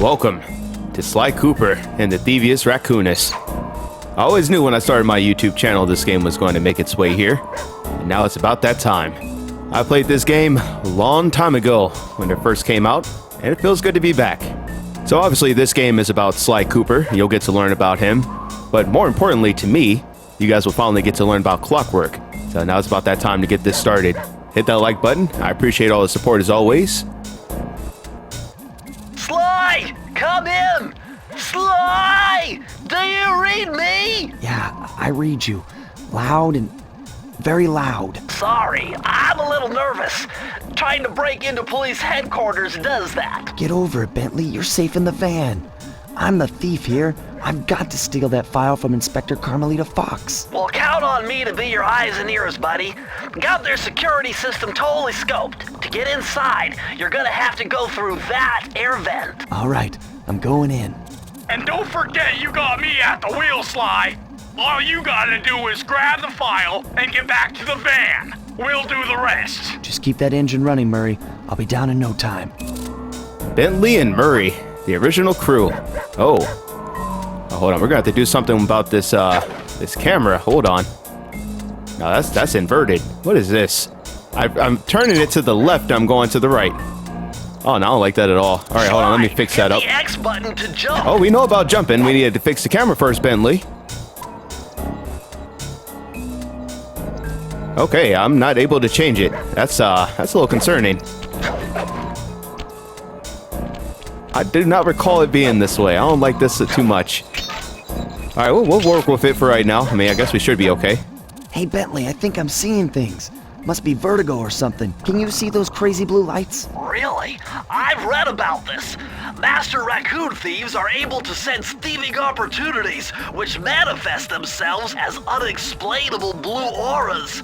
Welcome to Sly Cooper and the Thievius Raccoonus. I always knew when I started my YouTube channel this game was going to make its way here, and now it's about that time. I played this game a long time ago when it first came out, and it feels good to be back. So obviously this game is about Sly Cooper, you'll get to learn about him, but more importantly to me, you guys will finally get to learn about Klockwork. So now it's about that time to get this started. Hit that like button, I appreciate all the support as always. Sly! Come in! Sly! Do you read me? Yeah, I read you. Loud and very loud. Sorry, I'm a little nervous. Trying to break into police headquarters does that. Get over it, Bentley. You're safe in the van. I'm the thief here. I've got to steal that file from Inspector Carmelita Fox. Well, count on me to be your eyes and ears, buddy. Got their security system totally scoped. To get inside, you're gonna have to go through that air vent. All right, I'm going in. And don't forget you got me at the wheel, Sly. All you gotta do is grab the file and get back to the van. We'll do the rest. Just keep that engine running, Murray. I'll be down in no time. Bentley and Murray, the original crew. Oh, hold on, we're gonna have to do something about this this camera. Hold on. Now that's inverted. What is this? I'm turning it to the left, I'm going to the right. Oh, no, I don't like that at all. All right, hold on, let me fix that up. Hit the X button to jump. Oh, we know about jumping. We needed to fix the camera first, Bentley. Okay, I'm not able to change it. That's a little concerning. I do not recall it being this way. I don't like this too much. All right, we'll work with it for right now. I mean, I guess we should be okay. Hey, Bentley, I think I'm seeing things. Must be vertigo or something. Can you see those crazy blue lights? Really? I've read about this. Master Raccoon thieves are able to sense thieving opportunities, which manifest themselves as unexplainable blue auras.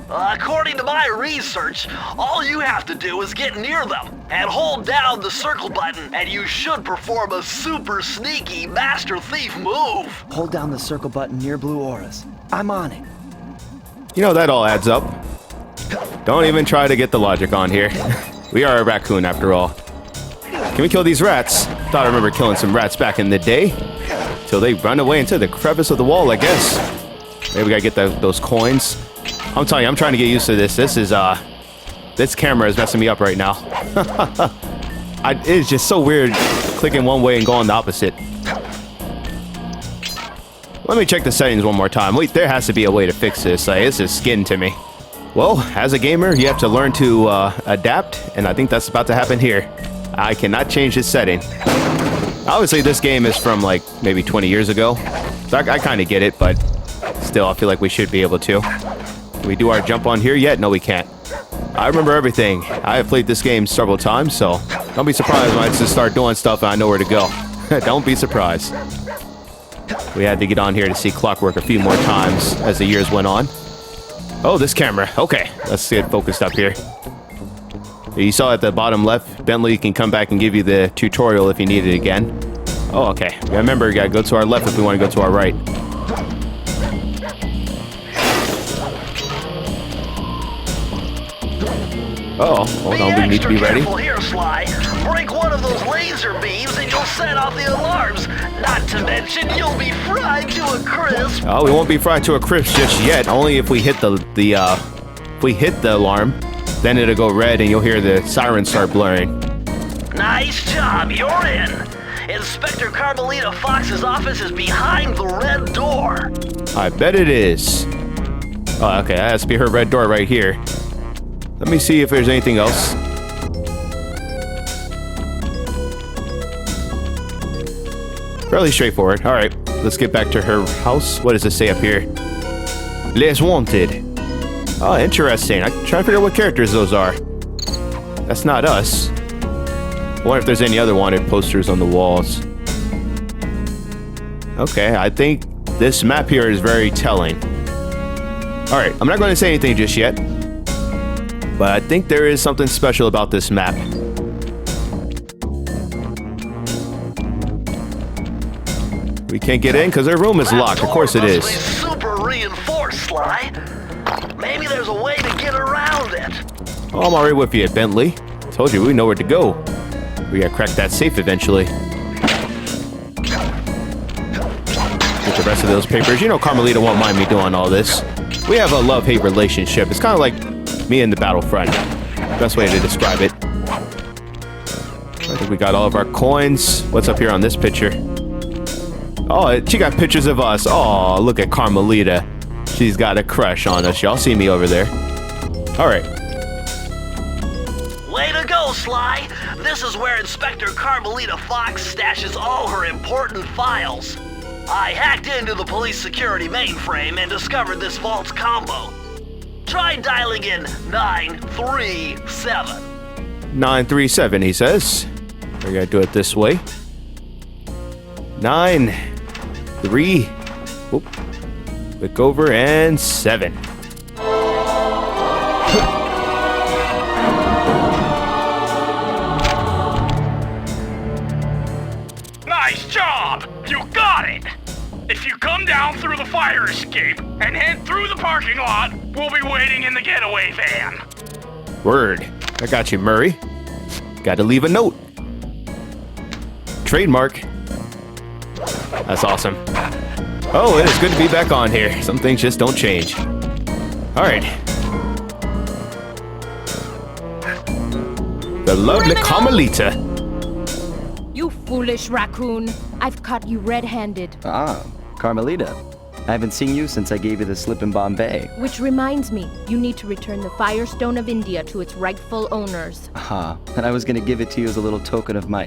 According to my research, all you have to do is get near them and hold down the circle button, and you should perform a super sneaky Master Thief move. Hold down the circle button near blue auras. I'm on it. You know, that all adds up. Don't even try to get the logic on here. We are a raccoon after all. Can we kill these rats? Thought I remember killing some rats back in the day. Till they run away into the crevice of the wall, I guess. Maybe we gotta get those coins. I'm telling you, I'm trying to get used to this. This camera is messing me up right now. It's just so weird clicking one way and going the opposite. Let me check the settings one more time. Wait, there has to be a way to fix this. This is skin to me. Well, as a gamer, you have to learn to adapt, and I think that's about to happen here. I cannot change this setting. Obviously, this game is from like maybe 20 years ago, so I kind of get it, but still, I feel like we should be able to. Can we do our jump on here yet? No, we can't. I remember everything. I have played this game several times, so don't be surprised when I just start doing stuff and I know where to go. Don't be surprised. We had to get on here to see Klockwork a few more times as the years went on. Oh, this camera. Okay, let's get focused up here. You saw at the bottom left, Bentley can come back and give you the tutorial if you need it again. Oh, okay. Remember, you gotta go to our left if we want to go to our right. Uh-oh, hold on, we need to be ready. Here, Sly. Break one of those laser beams and you'll set off the alarms. Not to mention, you'll be fried to a crisp. Oh, we won't be fried to a crisp just yet. Only if we hit if we hit the alarm, then it'll go red and you'll hear the siren start blaring. Nice job, you're in. Inspector Carmelita Fox's office is behind the red door. I bet it is. Oh, okay, that has to be her red door right here. Let me see if there's anything else. Fairly straightforward. All right, let's get back to her house. What does it say up here? Les Wanted. Oh, interesting. I'm trying to figure out what characters those are. That's not us. I wonder if there's any other wanted posters on the walls. Okay, I think this map here is very telling. All right, I'm not going to say anything just yet. But I think there is something special about this map. We can't get in because their room is locked. Of course it is. Super reinforced, Sly. Maybe there's a way to get around it. Oh, I'm already with you, Bentley. Told you we know where to go. We gotta crack that safe eventually. Get the rest of those papers. You know Carmelita won't mind me doing all this. We have a love-hate relationship. It's kind of like me and the Battlefront. Best way to describe it. I think we got all of our coins. What's up here on this picture? Oh, she got pictures of us. Oh, look at Carmelita. She's got a crush on us. Y'all see me over there. All right. Way to go, Sly! This is where Inspector Carmelita Fox stashes all her important files. I hacked into the police security mainframe and discovered this vault's combo. Try dialing in 937. 937, he says. We're gonna do it this way. 9, 3, whoop, click over, and 7. Nice job! You got it! If you come down through the fire escape and head through the parking lot, we'll be waiting in the getaway van. Word. I got you, Murray. Gotta leave a note. Trademark. That's awesome. Oh, it is good to be back on here. Some things just don't change. Alright. The lovely Carmelita. You foolish raccoon. I've caught you red-handed. Ah, Carmelita. I haven't seen you since I gave you the slip in Bombay. Which reminds me, you need to return the Firestone of India to its rightful owners. And I was gonna give it to you as a little token of my...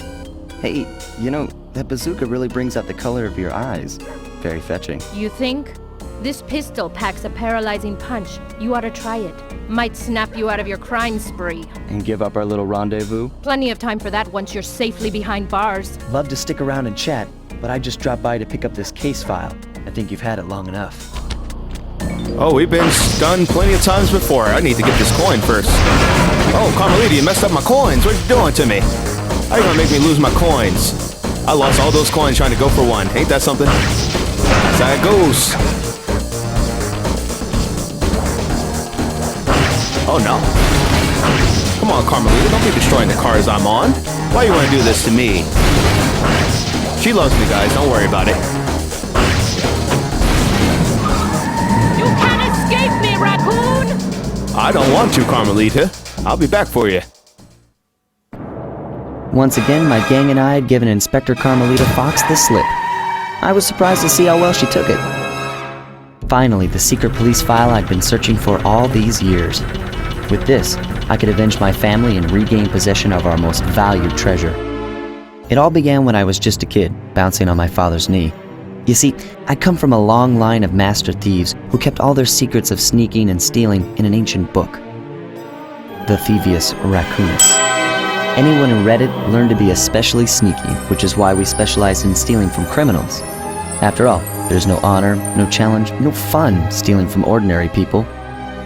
Hey, you know, that bazooka really brings out the color of your eyes. Very fetching. You think? This pistol packs a paralyzing punch. You ought to try it. Might snap you out of your crime spree. And give up our little rendezvous? Plenty of time for that once you're safely behind bars. Love to stick around and chat, but I just dropped by to pick up this case file. I think you've had it long enough. Oh, we've been done plenty of times before. I need to get this coin first. Oh, Carmelita, you messed up my coins. What are you doing to me? How you gonna make me lose my coins? I lost all those coins trying to go for one. Ain't that something? That's how it goes. Oh no. Come on, Carmelita, don't be destroying the cars I'm on. Why you wanna do this to me? She loves me, guys. Don't worry about it. You can't escape me, raccoon! I don't want to, Carmelita. I'll be back for you. Once again, my gang and I had given Inspector Carmelita Fox the slip. I was surprised to see how well she took it. Finally, the secret police file I'd been searching for all these years. With this, I could avenge my family and regain possession of our most valued treasure. It all began when I was just a kid, bouncing on my father's knee. You see, I'd come from a long line of Master Thieves who kept all their secrets of sneaking and stealing in an ancient book. The Thievius Raccoonus. Anyone who read it learned to be especially sneaky, which is why we specialize in stealing from criminals. After all, there's no honor, no challenge, no fun stealing from ordinary people.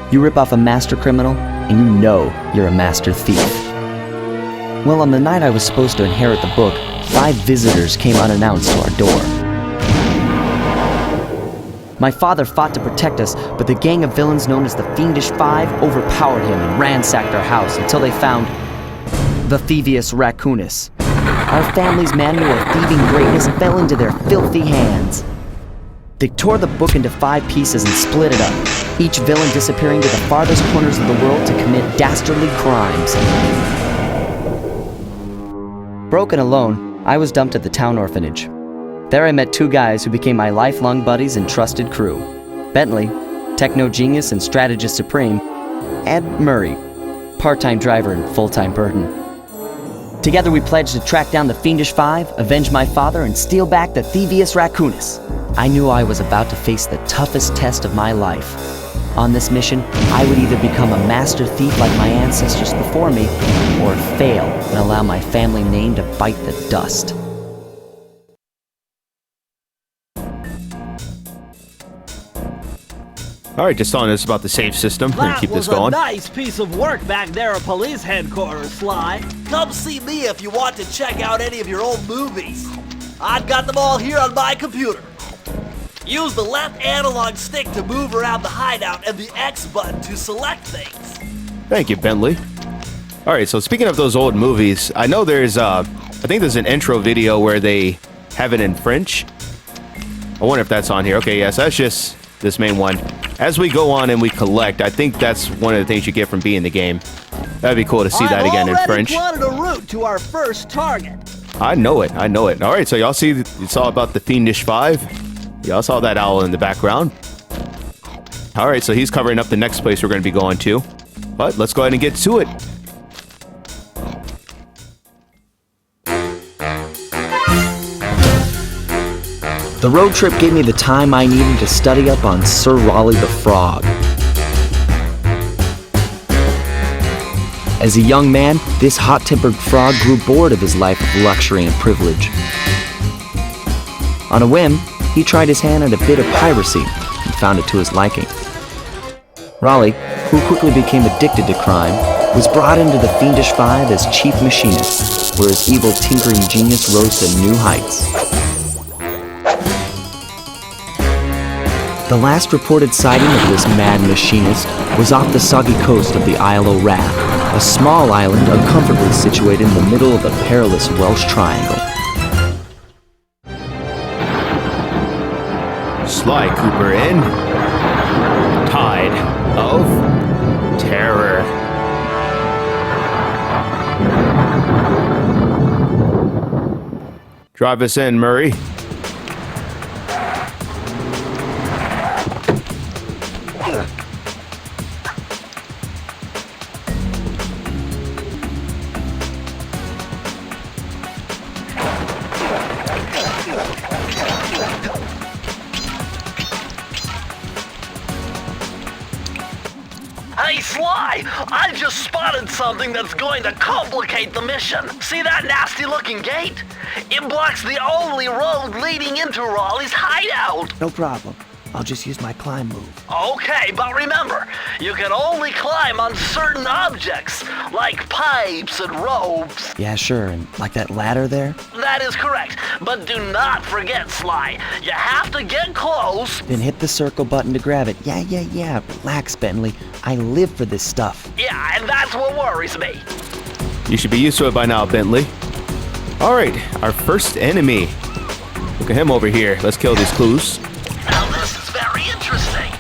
You rip off a master criminal, and you know you're a master thief. Well, on the night I was supposed to inherit the book, 5 visitors came unannounced to our door. My father fought to protect us, but the gang of villains known as the Fiendish Five overpowered him and ransacked our house until they found the Thievius Raccoonus. Our family's manual of thieving greatness fell into their filthy hands. They tore the book into 5 pieces and split it up, each villain disappearing to the farthest corners of the world to commit dastardly crimes. Broken alone, I was dumped at the town orphanage. There I met 2 guys who became my lifelong buddies and trusted crew. Bentley, techno genius and strategist supreme, and Murray, part-time driver and full-time burden. Together we pledged to track down the Fiendish Five, avenge my father, and steal back the Thievius Raccoonus. I knew I was about to face the toughest test of my life. On this mission, I would either become a master thief like my ancestors before me, or fail and allow my family name to bite the dust. Alright, just telling us about the safe system. We're gonna keep this going. That was a nice piece of work back there at police headquarters, Sly. Come see me if you want to check out any of your old movies. I've got them all here on my computer. Use the left analog stick to move around the hideout and the X button to select things. Thank you, Bentley. Alright, so speaking of those old movies, I know there's I think there's an intro video where they have it in French. I wonder if that's on here. Okay, yes, that's just this main one. As we go on and we collect, I think that's one of the things you get from being in the game. That'd be cool to see that again in French. I've already plotted a route to our first target. I know it. I know it. All right, so y'all see, it's all about the Fiendish Five. Y'all saw that owl in the background. All right, so he's covering up the next place we're going to be going to. But let's go ahead and get to it. The road trip gave me the time I needed to study up on Sir Raleigh the Frog. As a young man, this hot-tempered frog grew bored of his life of luxury and privilege. On a whim, he tried his hand at a bit of piracy and found it to his liking. Raleigh, who quickly became addicted to crime, was brought into the Fiendish Five as chief machinist, where his evil tinkering genius rose to new heights. The last reported sighting of this mad machinist was off the soggy coast of the Isle o' Rath, a small island uncomfortably situated in the middle of the perilous Welsh Triangle. Sly Cooper in Tide of Terror. Drive us in, Murray. Hey, Sly! I just spotted something that's going to complicate the mission. See that nasty-looking gate? It blocks the only road leading into Raleigh's hideout. No problem. I'll just use my climb move. Okay, but remember, you can only climb on certain objects, like pipes and ropes. Yeah, sure, and like that ladder there? That is correct, but do not forget, Sly. You have to get close. Then hit the circle button to grab it. Yeah. Relax, Bentley. I live for this stuff. Yeah, and that's what worries me. You should be used to it by now, Bentley. All right, our first enemy. Look at him over here. Let's kill these clues. Now this is very interesting.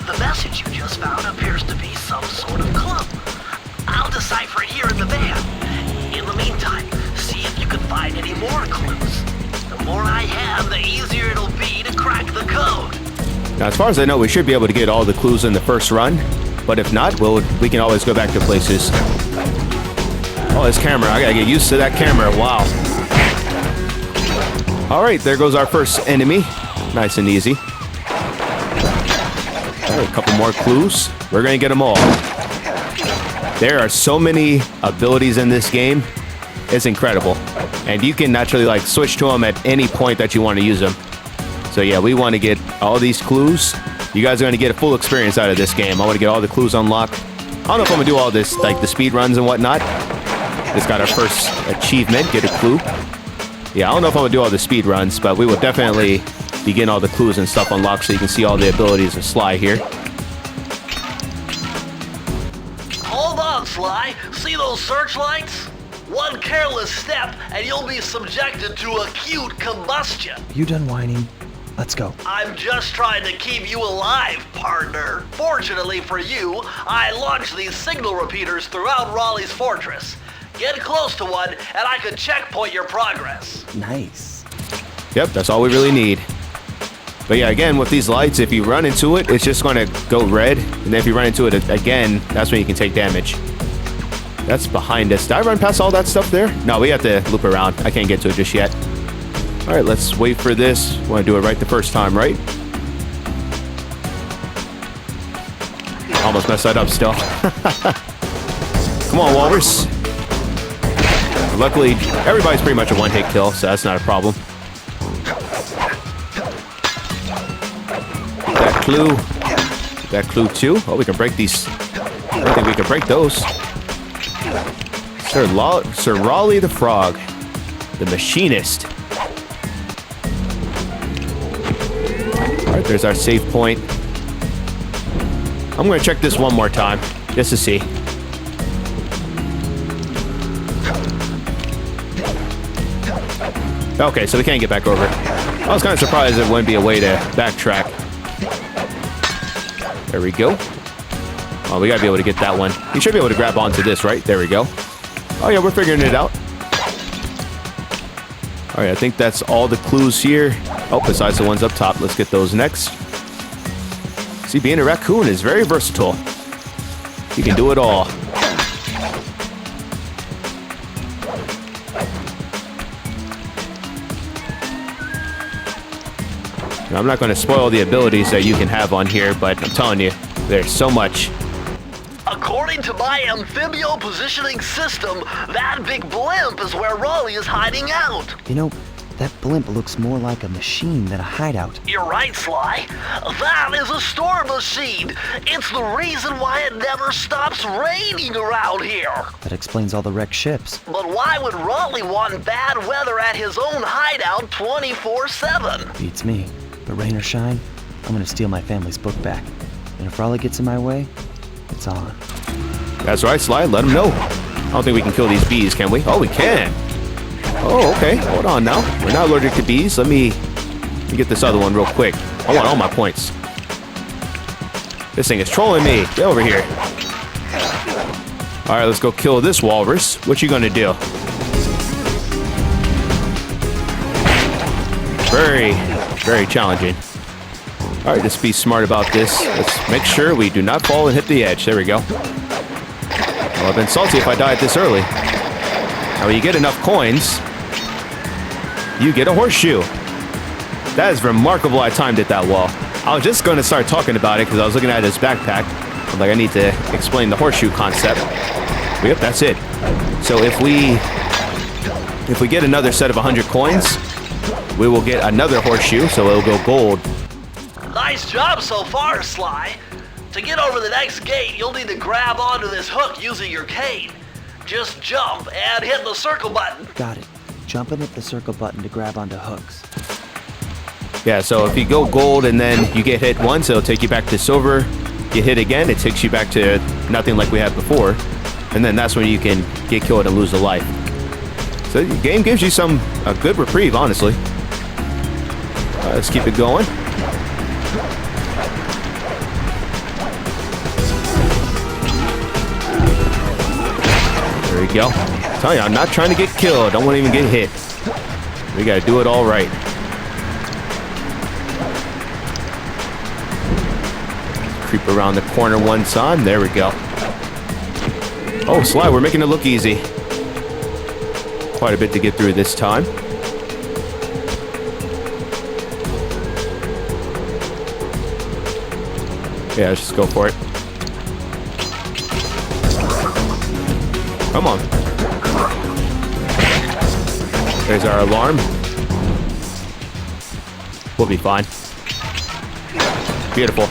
The message you just found appears to be some sort of clue. I'll decipher it here in the van. In the meantime, see if you can find any more clues. The more I have, the easier it'll be to crack the code. Now, as far as I know, we should be able to get all the clues in the first run. But if not, we can always go back to places. Oh, this camera. I gotta get used to that camera. Wow. All right, there goes our first enemy. Nice and easy. All right, a couple more clues. We're gonna get them all. There are so many abilities in this game. It's incredible. And you can naturally like switch to them at any point that you want to use them. So yeah, we want to get all these clues. You guys are going to get a full experience out of this game. I want to get all the clues unlocked. I don't know if I'm going to do all this, like the speed runs and whatnot. Just got our first achievement, get a clue. Yeah, I don't know if I'm going to do all the speed runs, but we will definitely be getting all the clues and stuff unlocked so you can see all the abilities of Sly here. Hold on, Sly. See those searchlights? One careless step and you'll be subjected to acute combustion. You done whining? Let's go. I'm just trying to keep you alive, partner. Fortunately for you, I launched these signal repeaters throughout Raleigh's fortress. Get close to one, and I can checkpoint your progress. Nice. Yep, that's all we really need. But yeah, again, with these lights, if you run into it, it's just going to go red. And then if you run into it again, that's when you can take damage. That's behind us. Did I run past all that stuff there? No, we have to loop around. I can't get to it just yet. All right, let's wait for this. We want to do it right the first time, right? Almost messed that up still. Come on, Walrus. Luckily, everybody's pretty much a one-hit kill, so that's not a problem. That clue. That clue too. Oh, we can break these. I don't think we can break those. Sir Raleigh the Frog, the machinist. All right, there's our save point. I'm going to check this one more time, just to see. Okay, so we can't get back over. I was kind of surprised there wouldn't be a way to backtrack. There we go. Oh, we gotta be able to get that one. You should be able to grab onto this, right? There we go. Oh yeah, we're figuring it out. All right, I think that's all the clues here. Oh, besides the ones up top. Let's get those next. See, being a raccoon is very versatile. You can do it all. I'm not going to spoil the abilities that you can have on here, but I'm telling you, there's so much. According to my amphibio positioning system, that big blimp is where Raleigh is hiding out. You know, that blimp looks more like a machine than a hideout. You're right, Sly. That is a storm machine. It's the reason why it never stops raining around here. That explains all the wrecked ships. But why would Raleigh want bad weather at his own hideout 24/7? Beats me. But rain or shine, I'm gonna steal my family's book back. And if Raleigh gets in my way, it's on. That's right, Sly. Let him know. I don't think we can kill these bees, can we? Oh, we can. Oh, okay. Hold on now. We're not allergic to bees. Let me get this other one real quick. I want all my points. This thing is trolling me. Get over here. All right, let's go kill this walrus. What you gonna do? Very challenging. All right, let's be smart about this. Let's make sure we do not fall and hit the edge. There we go. Well, I've been salty if I died this early. Now, when you get enough coins, you get a horseshoe. That is remarkable. I timed it that well. I was just going to start talking about it because I was looking at his backpack. I'm like, I need to explain the horseshoe concept. But yep, that's it. So if we get another set of 100 coins, we will get another horseshoe, so it'll go gold. Nice job so far, Sly. To get over the next gate, you'll need to grab onto this hook using your cane. Just jump and hit the circle button. Got it. Jump and hit the circle button to grab onto hooks. Yeah, so if you go gold and then you get hit once, it'll take you back to silver. You hit again, it takes you back to nothing like we had before. And then that's when you can get killed and lose a life. So the game gives you a good reprieve, honestly. Let's keep it going. There we go. I'm telling you, I'm not trying to get killed. I don't want to even get hit. We gotta do it all right. Creep around the corner one time. There we go. Oh, Sly, we're making it look easy. Quite a bit to get through this time. Yeah, let's just go for it. Come on. There's our alarm. We'll be fine. Beautiful.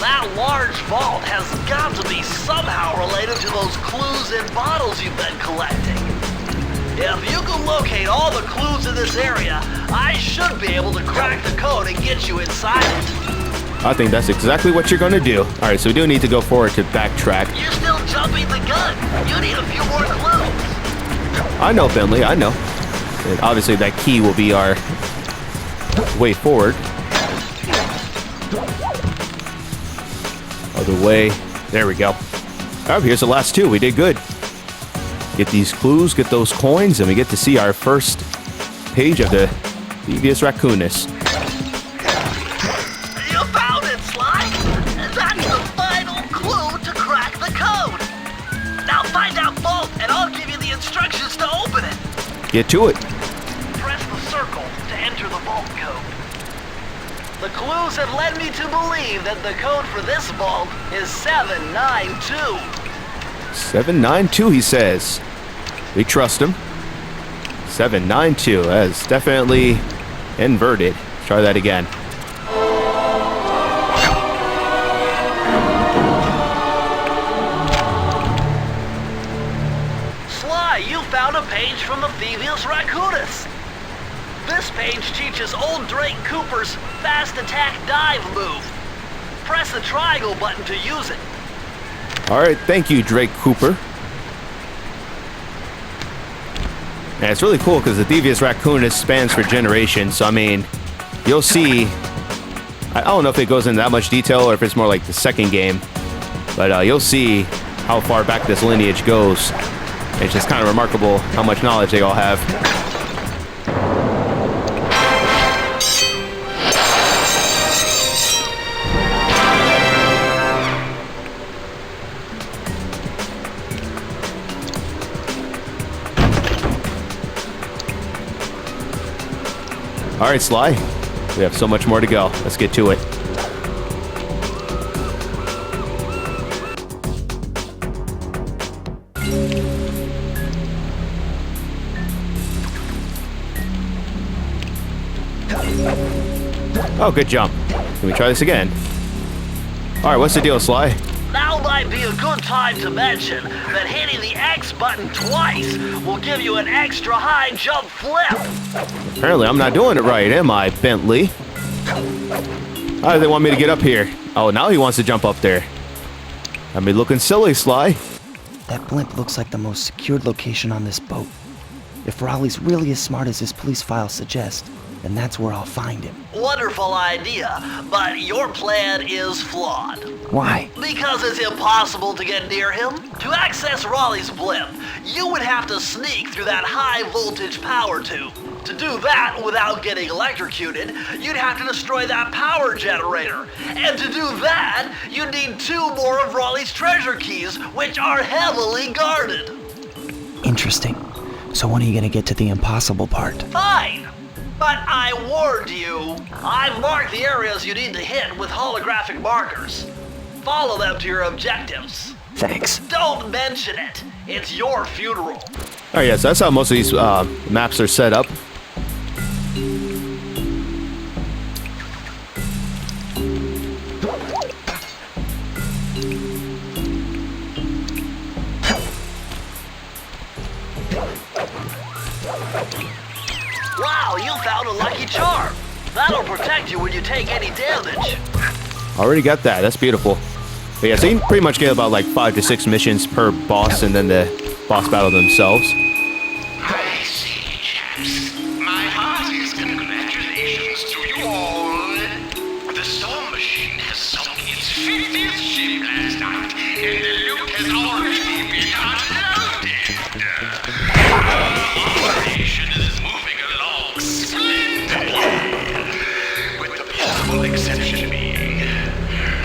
That large vault has got to be somehow related to those clues in bottles you've been collecting. If you can locate all the clues in this area, I should be able to crack the code and get you inside it. I think that's exactly what you're going to do. All right, so we do need to go forward to backtrack. You're still jumping the gun. You need a few more clues. I know, Bentley, I know. And obviously, that key will be our way forward. Other way. There we go. All right, here's the last two. We did good. Get these clues, get those coins, and we get to see our first page of the Thievius Raccoonus. You found it, Sly. That's the final clue to crack the code. Now find that vault, and I'll give you the instructions to open it. Get to it. Press the circle to enter the vault code. The clues have led me to believe that the code for this vault is 792. 792, he says. We trust him. 792. That's definitely inverted. Try that again. Sly, you found a page from the Thievius Raccoonus. This page teaches old Drake Cooper's fast attack dive move. Press the triangle button to use it. All right, thank you, Drake Cooper. And it's really cool because the Thievius Raccoonus spans for generations. So, I mean, you'll see... I don't know if it goes into that much detail or if it's more like the second game. But you'll see how far back this lineage goes. It's just kind of remarkable how much knowledge they all have. All right, Sly. We have so much more to go. Let's get to it. Oh, good jump. Can we try this again? All right, what's the deal, Sly? Now might be a good time to mention that hitting the X button twice will give you an extra high jump flip. Apparently, I'm not doing it right, am I, Bentley? How do they want me to get up here? Oh, now he wants to jump up there. Got me looking silly, Sly. That blimp looks like the most secured location on this boat. If Raleigh's really as smart as his police files suggest, then that's where I'll find him. Wonderful idea, but your plan is flawed. Why? Because it's impossible to get near him. To access Raleigh's blimp, you would have to sneak through that high voltage power tube. To do that without getting electrocuted, you'd have to destroy that power generator. And to do that, you'd need 2 more of Raleigh's treasure keys, which are heavily guarded. Interesting. So when are you gonna get to the impossible part? Fine. But I warned you. I've marked the areas you need to hit with holographic markers. Follow them to your objectives. Thanks. Don't mention it. It's your funeral. Oh, yes, that's how most of these maps are set up. Wow, you found a lucky charm. That'll protect you when you take any damage. Already got that. That's beautiful. But yeah, so you can pretty much get about like 5 to 6 missions per boss and then the boss battle themselves. I see, chaps. My heartiest congratulations to you all. The storm machine has sunk its 50th ship last night, and the loot has already been unloaded. Our operation is moving along splendidly, with the possible exception being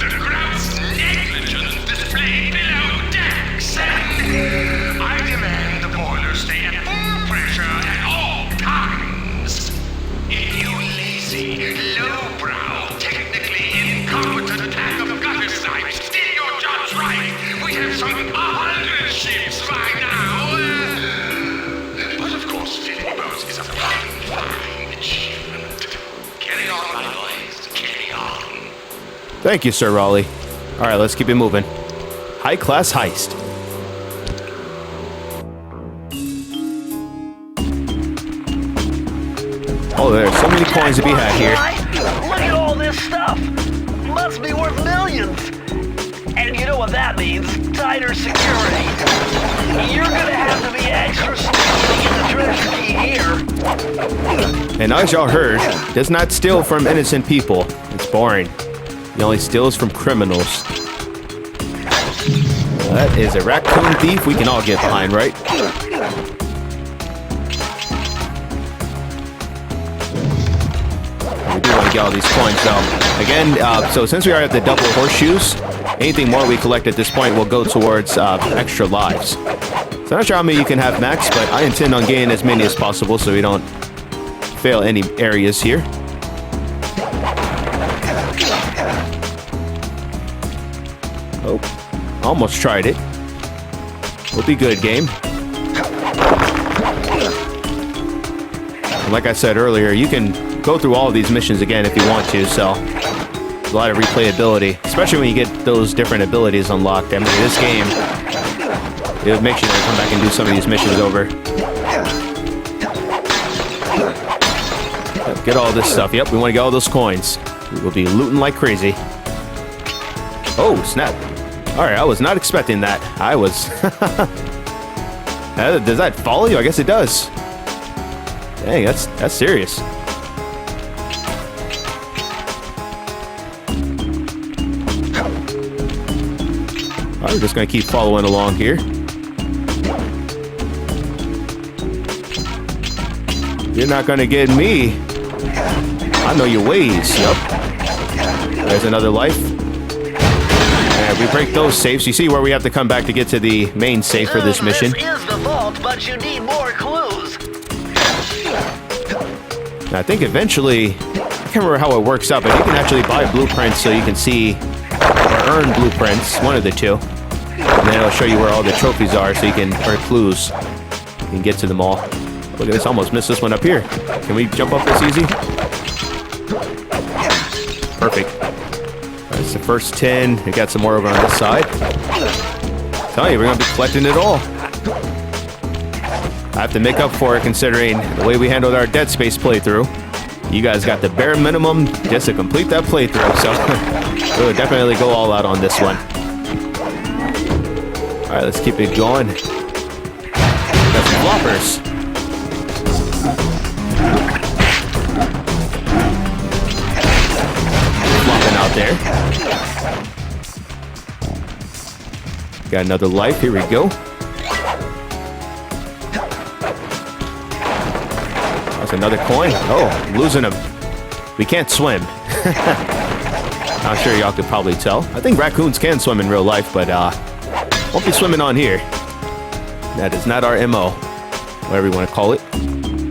the group's negligent display below decks. I demand the boilers stay at full pressure at all times. If you lazy, lowbrow, technically incompetent pack of gutter snipes did your jobs right, we'd have sunk 100 ships by now. But of course, 50 boats is a fine achievement. Carry on, my boys, carry on. Thank you, Sir Raleigh. All right, let's keep it moving. High-class heist. Oh, there's so many coins to be had here. Look at all this stuff. Must be worth millions. And you know what that means? Tighter security. You're gonna have to be extra sneaky to get the treasure key here. And as y'all heard, does not steal from innocent people. It's boring. He only steals from criminals. That is a raccoon thief we can all get behind, right? We do want to get all these coins, though. Again, so since we are at the double horseshoes, anything more we collect at this point will go towards extra lives. So I'm not sure how many you can have max, but I intend on getting as many as possible so we don't fail any areas here. Oh, almost tried it. Will be good, game. And like I said earlier, you can go through all of these missions again if you want to, so a lot of replayability, especially when you get those different abilities unlocked. I mean, this game, it makes you want to come back and do some of these missions over. Get all this stuff. Yep, we want to get all those coins. We will be looting like crazy. Oh, snap. Alright, I was not expecting that. I was... Does that follow you? I guess it does. Dang, that's serious. Alright, we're just gonna keep following along here. You're not gonna get me. I know your ways. Yep. There's another life. And we break those safes. You see where we have to come back to get to the main safe for this mission. This is the vault, but you need more clues. And I think eventually, I can't remember how it works out, but you can actually buy blueprints so you can see or earn blueprints, one of the two. And then it'll show you where all the trophies are so you can, or clues, you can get to them all. Look at this, almost missed this one up here. Can we jump up this easy? Perfect. That's the first 10. We got some more over on this side. Tell you, we're going to be collecting it all. I have to make up for it considering the way we handled our Dead Space playthrough. You guys got the bare minimum just to complete that playthrough, so we'll definitely go all out on this one. Alright, let's keep it going. Got some floppers. Flopping out there. Got another life, here we go. That's another coin. Oh, losing him. We can't swim. I'm sure y'all could probably tell. I think raccoons can swim in real life, but won't be swimming on here. That is not our MO, whatever you want to call it.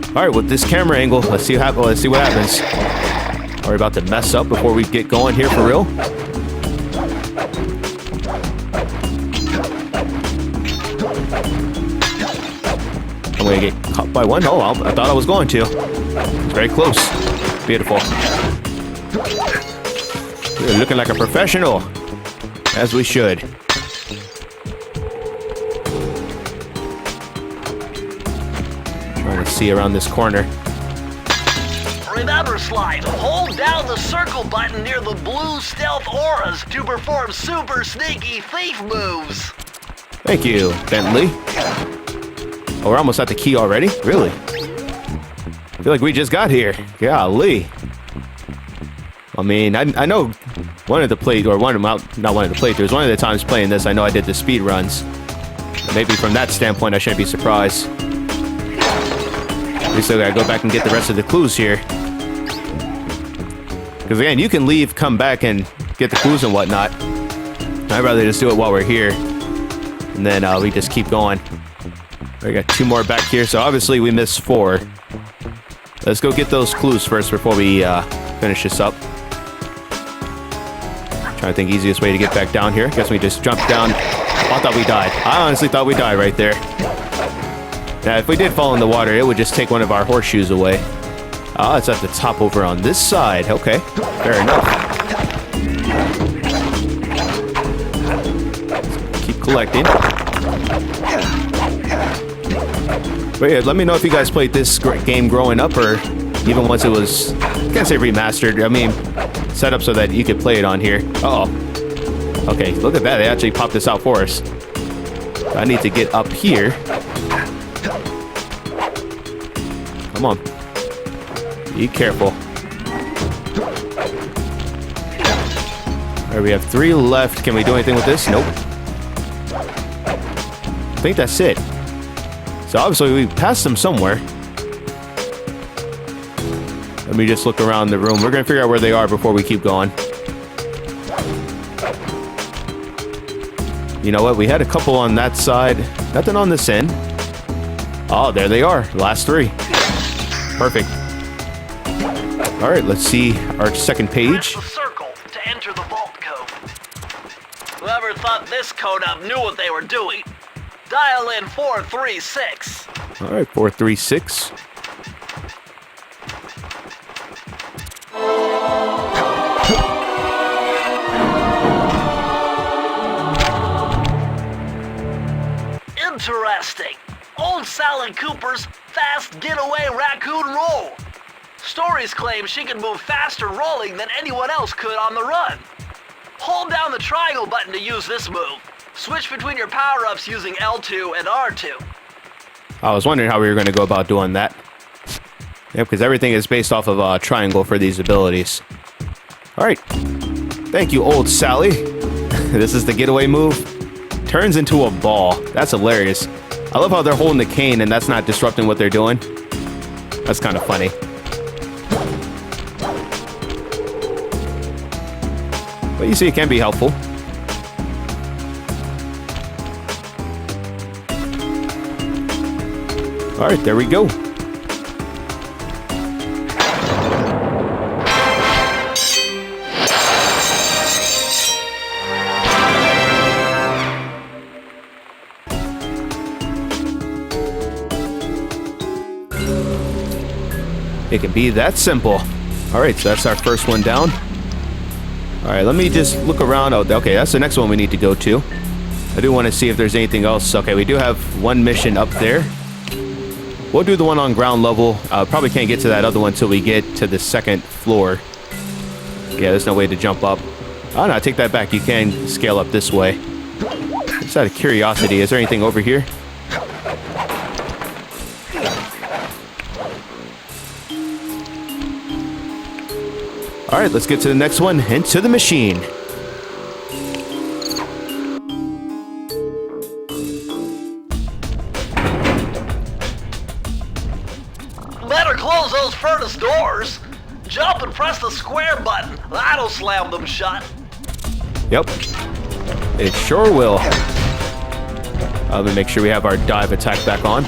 All right, with this camera angle, let's see what happens. Are we about to mess up before we get going here for real? I'm gonna get caught by one. Oh, I thought I was going to. It's very close. Beautiful. You're looking like a professional, as we should. Trying to see around this corner. Remember, Sly, hold down the circle button near the blue stealth auras to perform super sneaky thief moves. Thank you, Bentley. Oh, we're almost at the key already? Really? I feel like we just got here. Golly. I mean, I know one of the playthroughs, one of the times playing this, I know I did the speed runs. Maybe from that standpoint, I shouldn't be surprised. We still gotta go back and get the rest of the clues here. Because again, you can leave, come back, and get the clues and whatnot. I'd rather just do it while we're here. And then we just keep going. We got 2 more back here, so obviously we missed 4. Let's go get those clues first before we finish this up. Trying to think easiest way to get back down here. Guess we just jumped down. Oh, I thought we died. I honestly thought we died right there. Now, if we did fall in the water, it would just take one of our horseshoes away. Ah, it's at the top over on this side. Okay, fair enough. Keep collecting. But yeah, let me know if you guys played this game growing up or even once it was, I can't say remastered, I mean, set up so that you could play it on here. Uh-oh. Okay, look at that. They actually popped this out for us. I need to get up here. Come on. Be careful. Alright, we have 3 left. Can we do anything with this? Nope. I think that's it. So obviously we passed them somewhere. Let me just look around the room. We're going to figure out where they are before we keep going. You know what? We had a couple on that side. Nothing on this end. Oh, there they are. Last 3. Perfect. All right, let's see our second page. Press the circle to enter the vault code. Whoever thought this code up knew what they were doing. Dial in 436. All right, 436. Interesting. Old Sly Cooper's fast getaway raccoon roll. Stories claim she can move faster rolling than anyone else could on the run. Hold down the triangle button to use this move. Switch between your power-ups using L2 and R2. I was wondering how we were going to go about doing that. Yep, because everything is based off of triangle for these abilities. Alright. Thank you, old Sally. This is the getaway move. Turns into a ball. That's hilarious. I love how they're holding the cane and that's not disrupting what they're doing. That's kind of funny. But you see, it can be helpful. Alright, there we go. It can be that simple. Alright, so that's our first one down. Alright, let me just look around. Oh, okay, that's the next one we need to go to. I do want to see if there's anything else. Okay, we do have one mission up there. We'll do the one on ground level. Probably can't get to that other one until we get to the second floor. Yeah, there's no way to jump up. Oh no, I take that back. You can scale up this way. Just out of curiosity, is there anything over here? Alright, let's get to the next one. Into the machine. Better close those furnace doors. Jump and press the square button. That'll slam them shut. Yep. It sure will. Let me make sure we have our dive attack back on.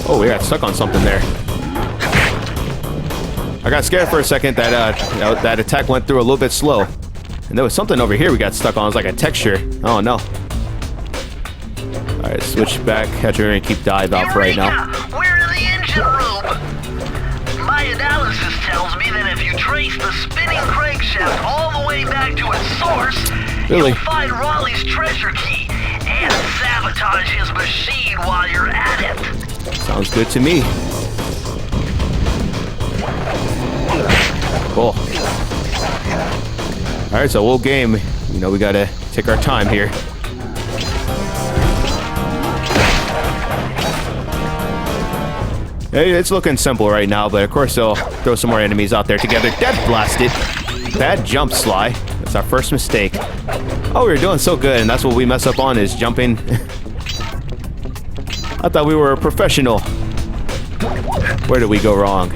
Oh, we got stuck on something there. I got scared for a second that that attack went through a little bit slow. And there was something over here we got stuck on. It was like a texture. Oh no. Alright, switch back. Catcher and keep dive out for right now. We're in the engine room. My analysis tells me that if you trace the spinning crankshaft all the way back to its source, Really? you'll find Raleigh's treasure key and sabotage his machine while you're at it. Sounds good to me. Cool. Alright, so whole game. You know, we gotta take our time here. Hey, it's looking simple right now, but of course they'll throw some more enemies out there together. Dead blasted. Bad jump, Sly. That's our first mistake. Oh, we were doing so good, and that's what we mess up on, is jumping. I thought we were a professional. Where did we go wrong?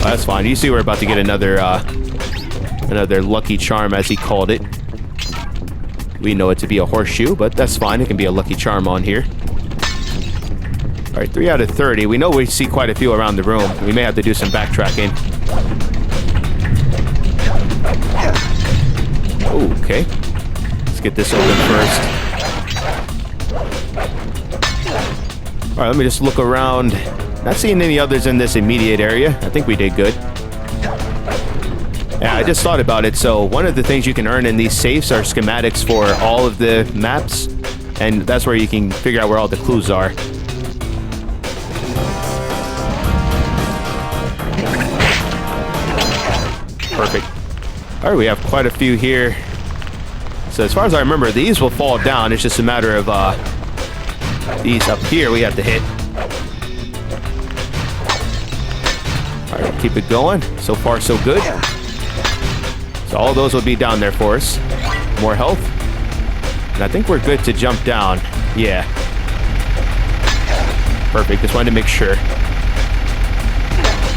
Oh, that's fine. You see we're about to get another lucky charm, as he called it. We know it to be a horseshoe, but that's fine. It can be a lucky charm on here. Alright, 3 out of 30. We know we see quite a few around the room. We may have to do some backtracking. Okay. Let's get this open first. Alright, let me just look around. Not seeing any others in this immediate area. I think we did good. Yeah, I just thought about it. So one of the things you can earn in these safes are schematics for all of the maps. And that's where you can figure out where all the clues are. Perfect. Alright, we have quite a few here. So as far as I remember, these will fall down. It's just a matter of these up here we have to hit. Alright, keep it going. So far, so good. So all those will be down there for us. More health. And I think we're good to jump down. Yeah. Perfect. Just wanted to make sure.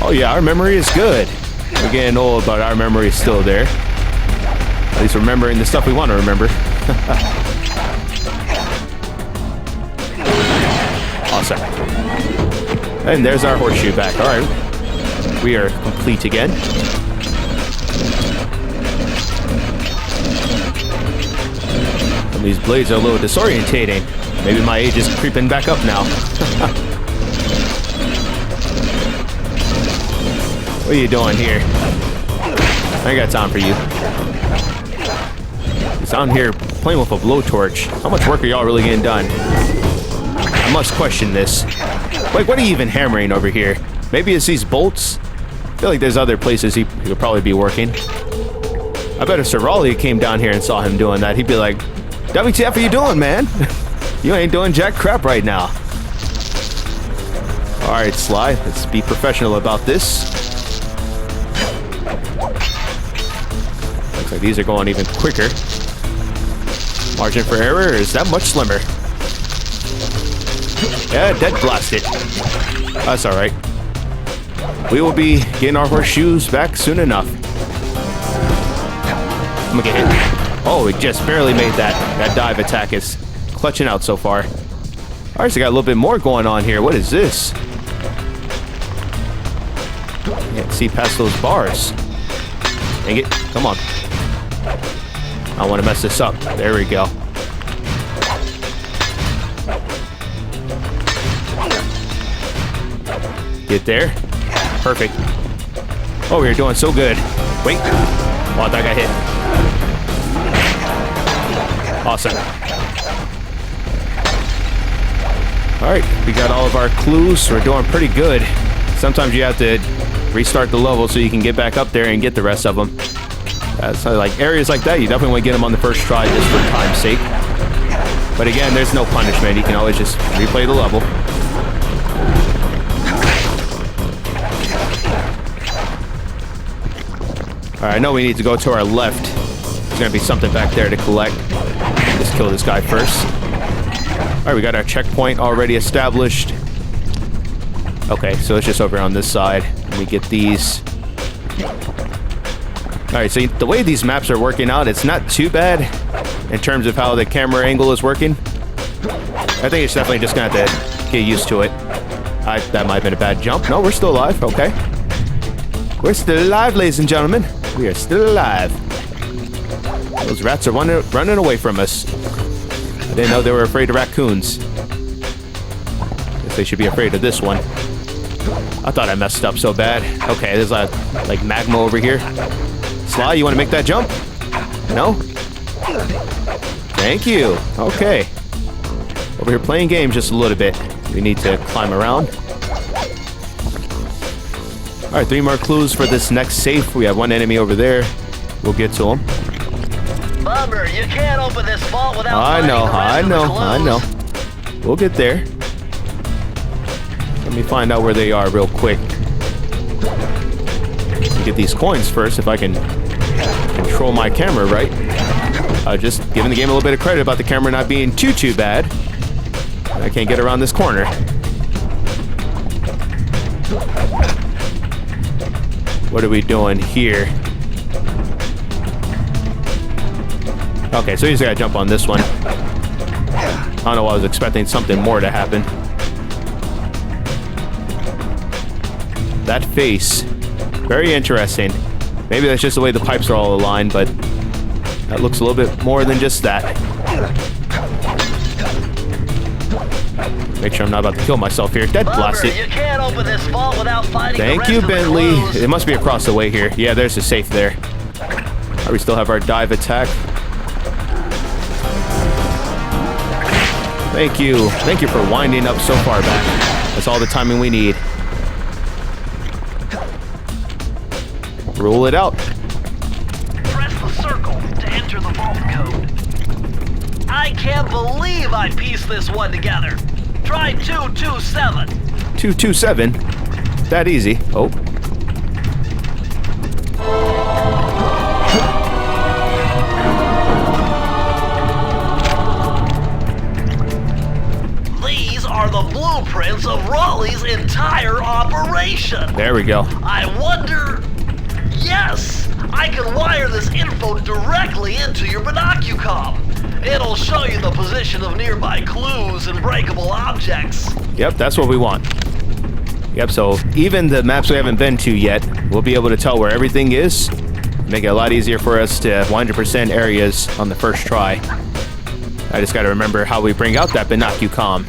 Oh yeah, our memory is good. We're getting old, but our memory is still there. At least remembering the stuff we want to remember. Awesome. And there's our horseshoe back. Alright. We are complete again. Some of these blades are a little disorientating. Maybe my age is creeping back up now. What are you doing here? I ain't got time for you. He's down here playing with a blowtorch. How much work are y'all really getting done? I must question this. Wait, what are you even hammering over here? Maybe it's these bolts? I feel like there's other places he could probably be working. I bet if Sir Raleigh came down here and saw him doing that, he'd be like, WTF are you doing, man? You ain't doing jack crap right now. Alright, Sly, let's be professional about this. Looks like these are going even quicker. Margin for error is that much slimmer. Yeah, dead blasted. That's alright. We will be getting our horseshoes back soon enough. I'm gonna get hit. Oh, we just barely made that. That dive attack is clutching out so far. Alright, so we got a little bit more going on here. What is this? Can't see past those bars. Dang it. Come on. I don't want to mess this up. There we go. Get there. Perfect. Oh, we are doing so good. Wait. Oh, that got hit. Awesome. Alright, we got all of our clues, so we're doing pretty good. Sometimes you have to restart the level so you can get back up there and get the rest of them. So like areas like that, you definitely want to get them on the first try just for time's sake. But again, there's no punishment. You can always just replay the level. Alright, I know we need to go to our left. There's going to be something back there to collect. Just kill this guy first. Alright, we got our checkpoint already established. Okay, so it's just over on this side. Let me get these. Alright, so the way these maps are working out, it's not too bad in terms of how the camera angle is working. I think it's definitely just going to have to get used to it. That might have been a bad jump. No, we're still alive. Okay. We're still alive, ladies and gentlemen. We are still alive. Those rats are running away from us. I didn't know they were afraid of raccoons. Guess they should be afraid of this one. I thought I messed up so bad. Okay, there's like magma over here. Sly, you want to make that jump? No? Thank you. Okay. Over here playing games just a little bit. We need to climb around. Alright, 3 more clues for this next safe. We have one enemy over there. We'll get to him. Bummer, you can't open this vault without I know. finding the rest of the clues. We'll get there. Let me find out where they are real quick. Get these coins first if I can control my camera right. Just giving the game a little bit of credit about the camera not being too bad. I can't get around this corner. What are we doing here? Okay, so you just gotta jump on this one. I don't know why I was expecting something more to happen. That face. Very interesting. Maybe that's just the way the pipes are all aligned, but that looks a little bit more than just that. Make sure I'm not about to kill myself here. Dead blasted. You can't open this vault without finding the Thank rest you, of the Bentley. clues. It must be across the way here. Yeah, there's a safe there. We still have our dive attack. Thank you. Thank you for winding up so far back. That's all the timing we need. Rule it out. Press the circle to enter the vault code. I can't believe I pieced this one together. Try 227. 227? That easy. Oh. These are the blueprints of Raleigh's entire operation. There we go. I wonder... Yes! I can wire this info directly into your binocucom. It'll show you the position of nearby clues and breakable objects. Yep, that's what we want. Yep, so even the maps we haven't been to yet, we'll be able to tell where everything is. Make it a lot easier for us to 100% areas on the first try. I just gotta remember how we bring out that binocucom.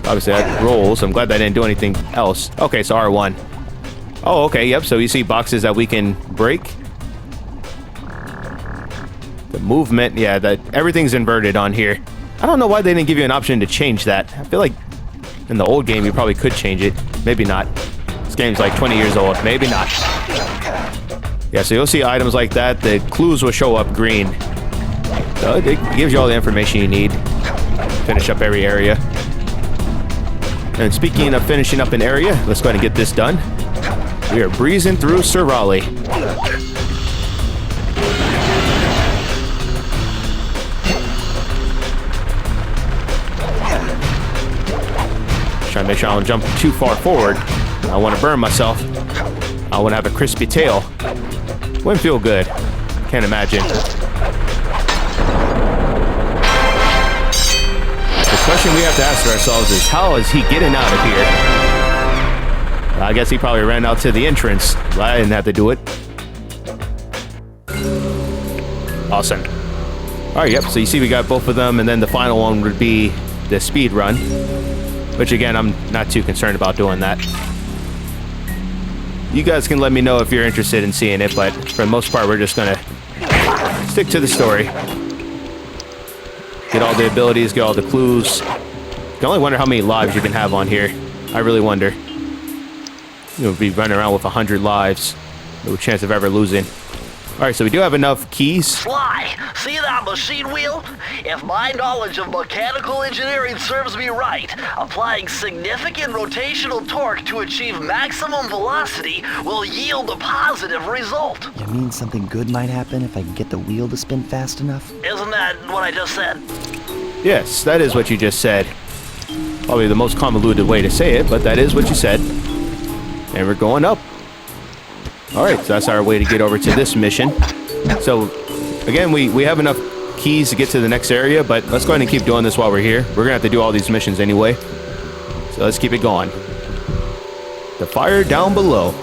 Obviously that rolls. I'm glad that didn't do anything else. Okay, so R1. Oh, okay, yep, so you see boxes that we can break. The movement, yeah, that everything's inverted on here. I don't know why they didn't give you an option to change that. I feel like in the old game you probably could change it. Maybe not. This game's like 20 years old. Maybe not. Yeah, so you'll see items like that. The clues will show up green. So it gives you all the information you need. Finish up every area. And speaking of finishing up an area, let's go ahead and get this done. We are breezing through Sir Raleigh. Trying to make sure I don't jump too far forward. I want to burn myself. I want to have a crispy tail. Wouldn't feel good. Can't imagine. The question we have to ask ourselves is, how is he getting out of here? I guess he probably ran out to the entrance. I didn't have to do it. Awesome. Alright, yep, so you see we got both of them, and then the final one would be the speed run. Which again, I'm not too concerned about doing that. You guys can let me know if you're interested in seeing it, but for the most part, we're just gonna stick to the story. Get all the abilities, get all the clues. You can only wonder how many lives you can have on here. I really wonder. You'll be running around with 100 lives. No chance of ever losing. Alright, so we do have enough keys. Sly, see that machine wheel? If my knowledge of mechanical engineering serves me right, applying significant rotational torque to achieve maximum velocity will yield a positive result. You mean something good might happen if I can get the wheel to spin fast enough? Isn't that what I just said? Yes, that is what you just said. Probably the most convoluted way to say it, but that is what you said. And we're going up. Alright, so that's our way to get over to this mission. So, again, we have enough keys to get to the next area, but let's go ahead and keep doing this while we're here. We're going to have to do all these missions anyway. So let's keep it going. The fire down below.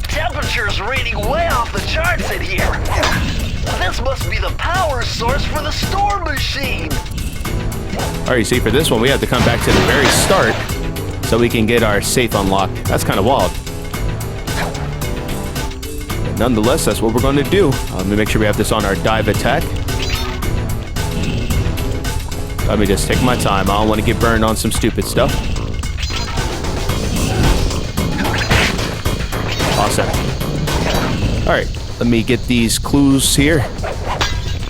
Temperature's reading way off the charts in here. This must be the power source for the storm machine. Alright, you see, for this one, we have to come back to the very start so we can get our safe unlocked. That's kind of wild. But nonetheless, that's what we're going to do. Let me make sure we have this on our dive attack. Let me just take my time. I don't want to get burned on some stupid stuff. Awesome. Alright, let me get these clues here.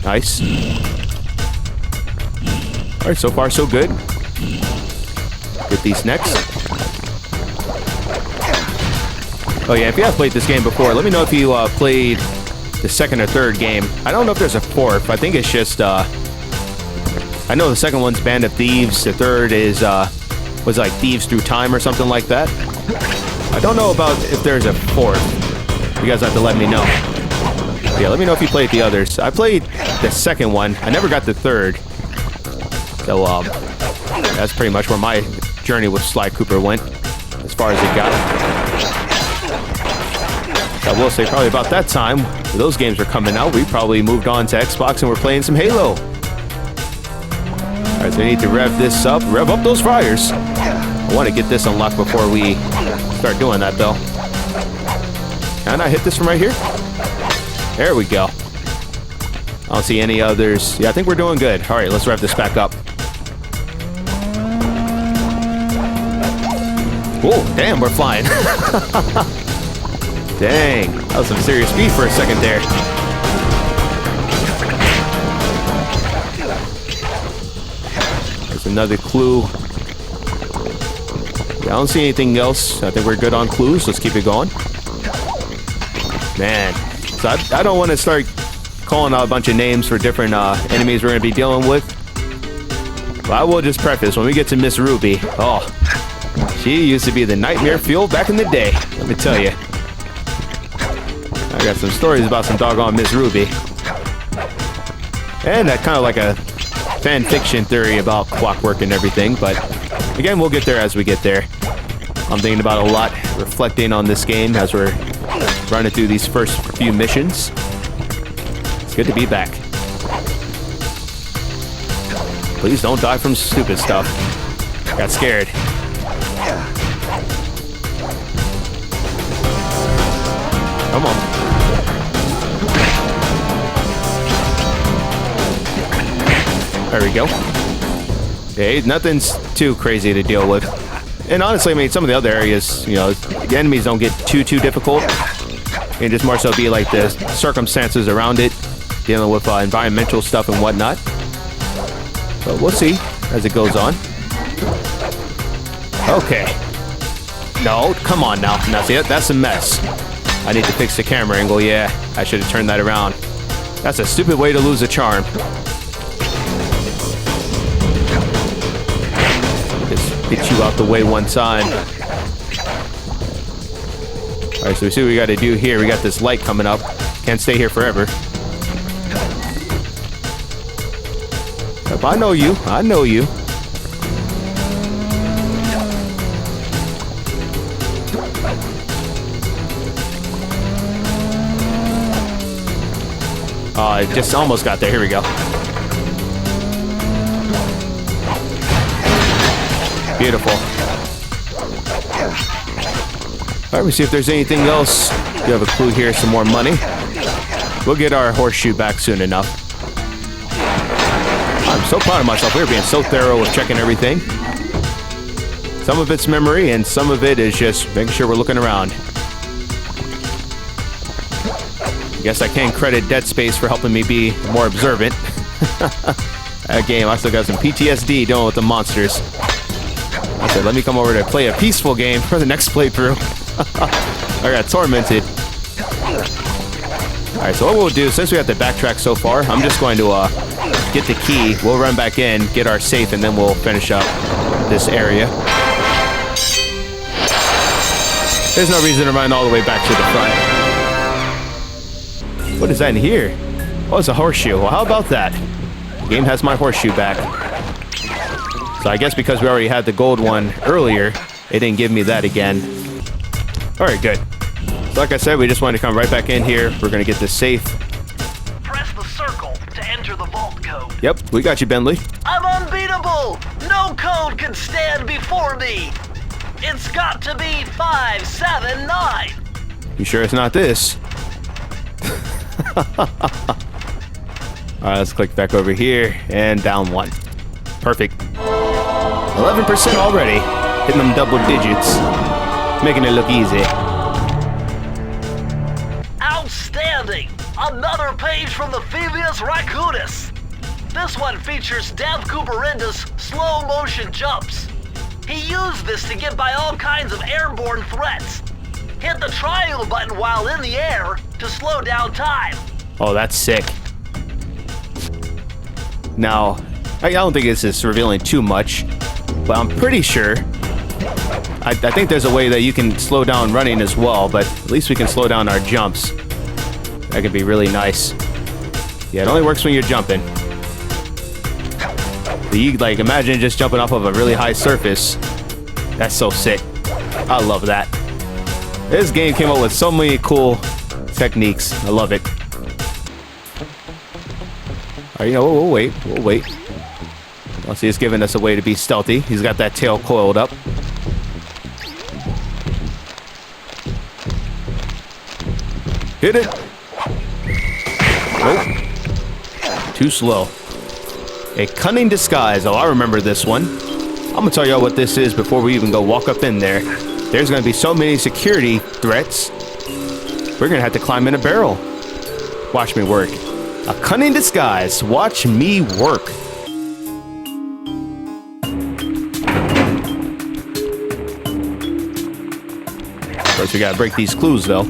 Nice. Alright, so far so good. Get these next. Oh yeah, if you have played this game before, let me know if you played the second or third game. I don't know if there's a fourth. I think it's just, I know the second one's Band of Thieves. The third is, was like Thieves Through Time or something like that. I don't know about if there's a fourth. You guys have to let me know. Yeah, let me know if you played the others. I played the second one. I never got the third. So, that's pretty much where my journey with Sly Cooper went, as far as it got. I will say probably about that time, when those games were coming out, we probably moved on to Xbox and we're playing some Halo. Alright, so we need to rev this up. Rev up those fryers. I want to get this unlocked before we start doing that, though. Can I hit this from right here? There we go. I don't see any others. Yeah, I think we're doing good. Alright, let's rev this back up. Oh, damn, we're flying. Dang, that was some serious speed for a second there. There's another clue. Yeah, I don't see anything else. I think we're good on clues. Let's keep it going. Man, so I don't want to start calling out a bunch of names for different enemies we're going to be dealing with. But I will just preface, when we get to Miss Ruby, oh, she used to be the nightmare fuel back in the day, let me tell you. I got some stories about some doggone Miss Ruby. And that kind of like a fan fiction theory about Klockwork and everything, but again, we'll get there as we get there. I'm thinking about a lot, reflecting on this game as we're running through these first few missions. It's good to be back. Please don't die from stupid stuff. Got scared. Come on. There we go. Okay, nothing's too crazy to deal with. And honestly, I mean, some of the other areas, you know, the enemies don't get too difficult. And just more so be like the circumstances around it, dealing with environmental stuff and whatnot. But we'll see as it goes on. Okay. No, come on now. Now see, that's a mess. I need to fix the camera angle. Yeah, I should have turned that around. That's a stupid way to lose a charm. Just get you out the way one time. Alright, so we see what we got to do here. We got this light coming up. Can't stay here forever. Yep, I know you. I know you. I just almost got there. Here we go. Beautiful. Alright, we see if there's anything else. You have a clue here, some more money. We'll get our horseshoe back soon enough. I'm so proud of myself. We're being so thorough with checking everything. Some of it's memory, and some of it is just making sure we're looking around. I guess I can credit Dead Space for helping me be more observant. That game, I still got some PTSD dealing with the monsters. I said, let me come over to play a peaceful game for the next playthrough. I got tormented. Alright, so what we'll do, since we have to backtrack so far, I'm just going to get the key. We'll run back in, get our safe, and then we'll finish up this area. There's no reason to run all the way back to the front. What is that in here? Oh, it's a horseshoe. Well, how about that? The game has my horseshoe back. So I guess because we already had the gold one earlier, it didn't give me that again. Alright, good. So like I said, we just wanted to come right back in here. We're going to get this safe. Press the circle to enter the vault code. Yep, we got you, Bentley. I'm unbeatable! No code can stand before me! It's got to be 579! You sure it's not this? Alright, let's click back over here and down one. Perfect. 11% already. Hitting them double digits. Making it look easy. Outstanding! Another page from the Thievius Raccoonus! This one features Dev Cooperinda's slow motion jumps. He used this to get by all kinds of airborne threats. Hit the triangle button while in the air to slow down time. Oh, that's sick. Now, I don't think this is revealing too much, but I'm pretty sure. I think there's a way that you can slow down running as well, but at least we can slow down our jumps. That could be really nice. Yeah, it only works when you're jumping. So you, like, imagine just jumping off of a really high surface. That's so sick. I love that. This game came up with so many cool techniques. I love it. Alright, you know, we'll wait. We'll wait. I'll see, it's giving us a way to be stealthy. He's got that tail coiled up. Hit it. Nope. Too slow. A cunning disguise. Oh, I remember this one. I'm gonna tell y'all what this is before we even go walk up in there. There's gonna be so many security threats. We're gonna have to climb in a barrel. Watch me work. A cunning disguise. Watch me work. First, we gotta break these clues, though.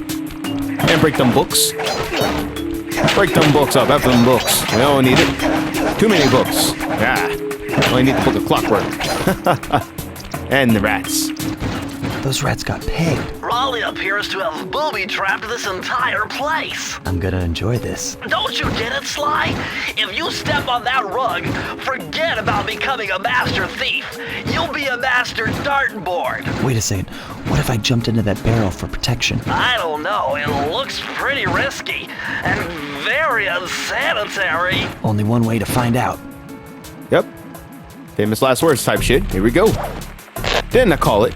And break them books. Break them books up. Have them books. We don't need it. Too many books. Ah. Only need the book of Klockwork. And the rats. Those rats got pegged. Raleigh appears to have booby-trapped this entire place. I'm gonna enjoy this. Don't you get it, Sly? If you step on that rug, forget about becoming a master thief. You'll be a master dartboard. Wait a second. What if I jumped into that barrel for protection? I don't know. It looks pretty risky and very unsanitary. Only one way to find out. Yep. Famous last words type shit. Here we go. Didn't I call it?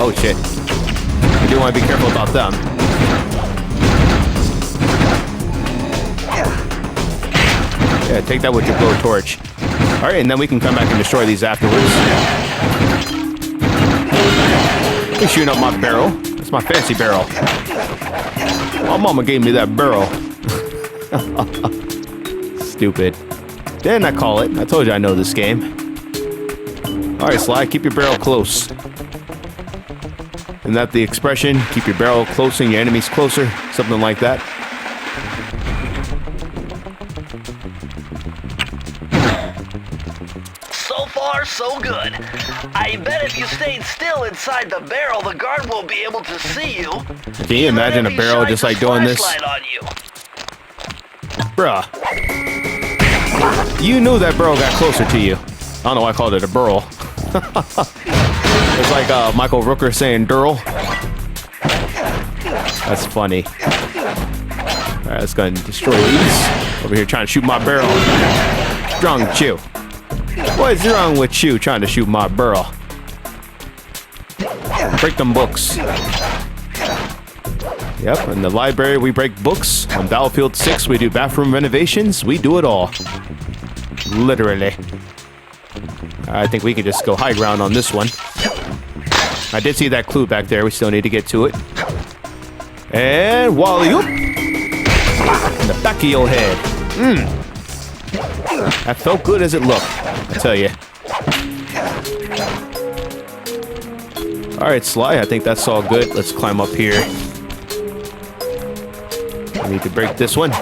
Oh shit. I do want to be careful about them. Yeah, take that with your blowtorch. Alright, and then we can come back and destroy these afterwards. He's shooting up my barrel. That's my fancy barrel. My mama gave me that barrel. Stupid. Didn't I call it? I told you I know this game. Alright, Sly, keep your barrel close. Isn't that the expression? Keep your barrel close and your enemies closer? Something like that. So far, so good. I bet if you stayed still inside the barrel, the guard won't be able to see you. Can you imagine a barrel just like doing this? On you. Bruh. You knew that barrel got closer to you. I don't know why I called it a burl. It's like Michael Rooker saying Durl. That's funny. Alright, let's go ahead and destroy these. Over here trying to shoot my barrel. What's wrong with you? What's wrong with you trying to shoot my barrel? Break them books. Yep, in the library we break books. On Battlefield 6 we do bathroom renovations. We do it all. Literally. I think we can just go high ground on this one. I did see that clue back there. We still need to get to it. And wally-oop! In the back of your head. That felt good as it looked, I tell you. Alright, Sly, I think that's all good. Let's climb up here. I need to break this one.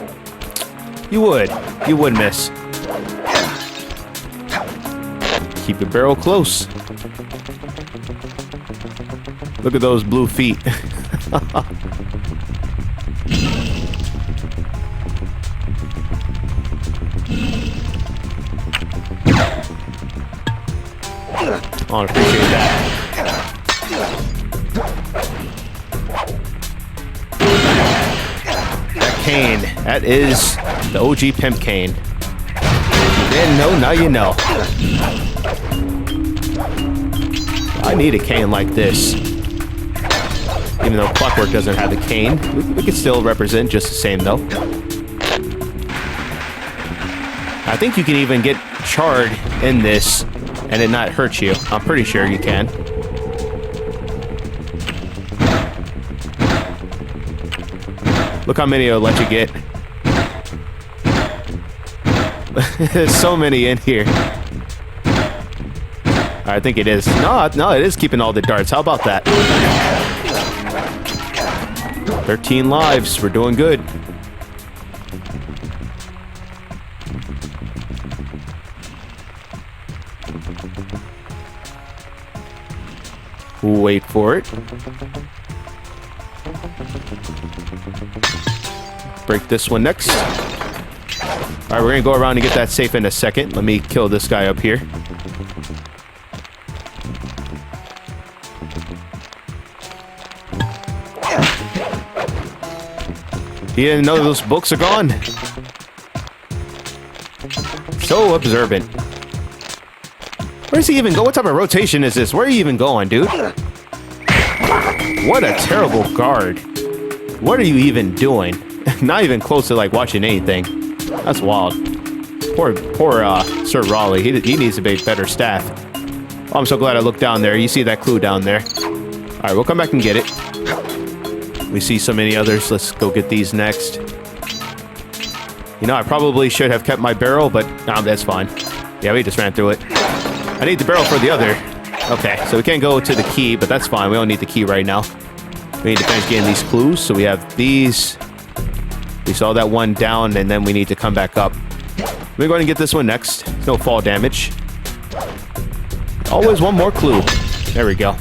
You would. You would miss. Keep your barrel close. Look at those blue feet. I appreciate that. That cane, that is the OG pimp cane. You didn't know, now you know. I need a cane like this. Even though Klockwork doesn't have a cane, we can still represent just the same though. I think you can even get charred in this and it not hurt you. I'm pretty sure you can. Look how many it'll let you get. There's so many in here. I think it is. No, it is keeping all the darts. How about that? 13 lives. We're doing good. Wait for it. Break this one next. Alright, we're gonna go around and get that safe in a second. Let me kill this guy up here. You didn't know those books are gone? So observant. Where's he even go? What type of rotation is this? Where are you even going, dude? What a terrible guard. What are you even doing? Not even close to like watching anything. That's wild. Poor Sir Raleigh. He needs to be better staff. Oh, I'm so glad I looked down there. You see that clue down there. Alright, we'll come back and get it. We see so many others. Let's go get these next. You know, I probably should have kept my barrel, but that's fine. Yeah, we just ran through it. I need the barrel for the other. Okay, so we can't go to the key, but that's fine. We don't need the key right now. We need to finish getting these clues. So we have these. We saw that one down, and then we need to come back up. We're going to get this one next. No fall damage. Always one more clue. There we go.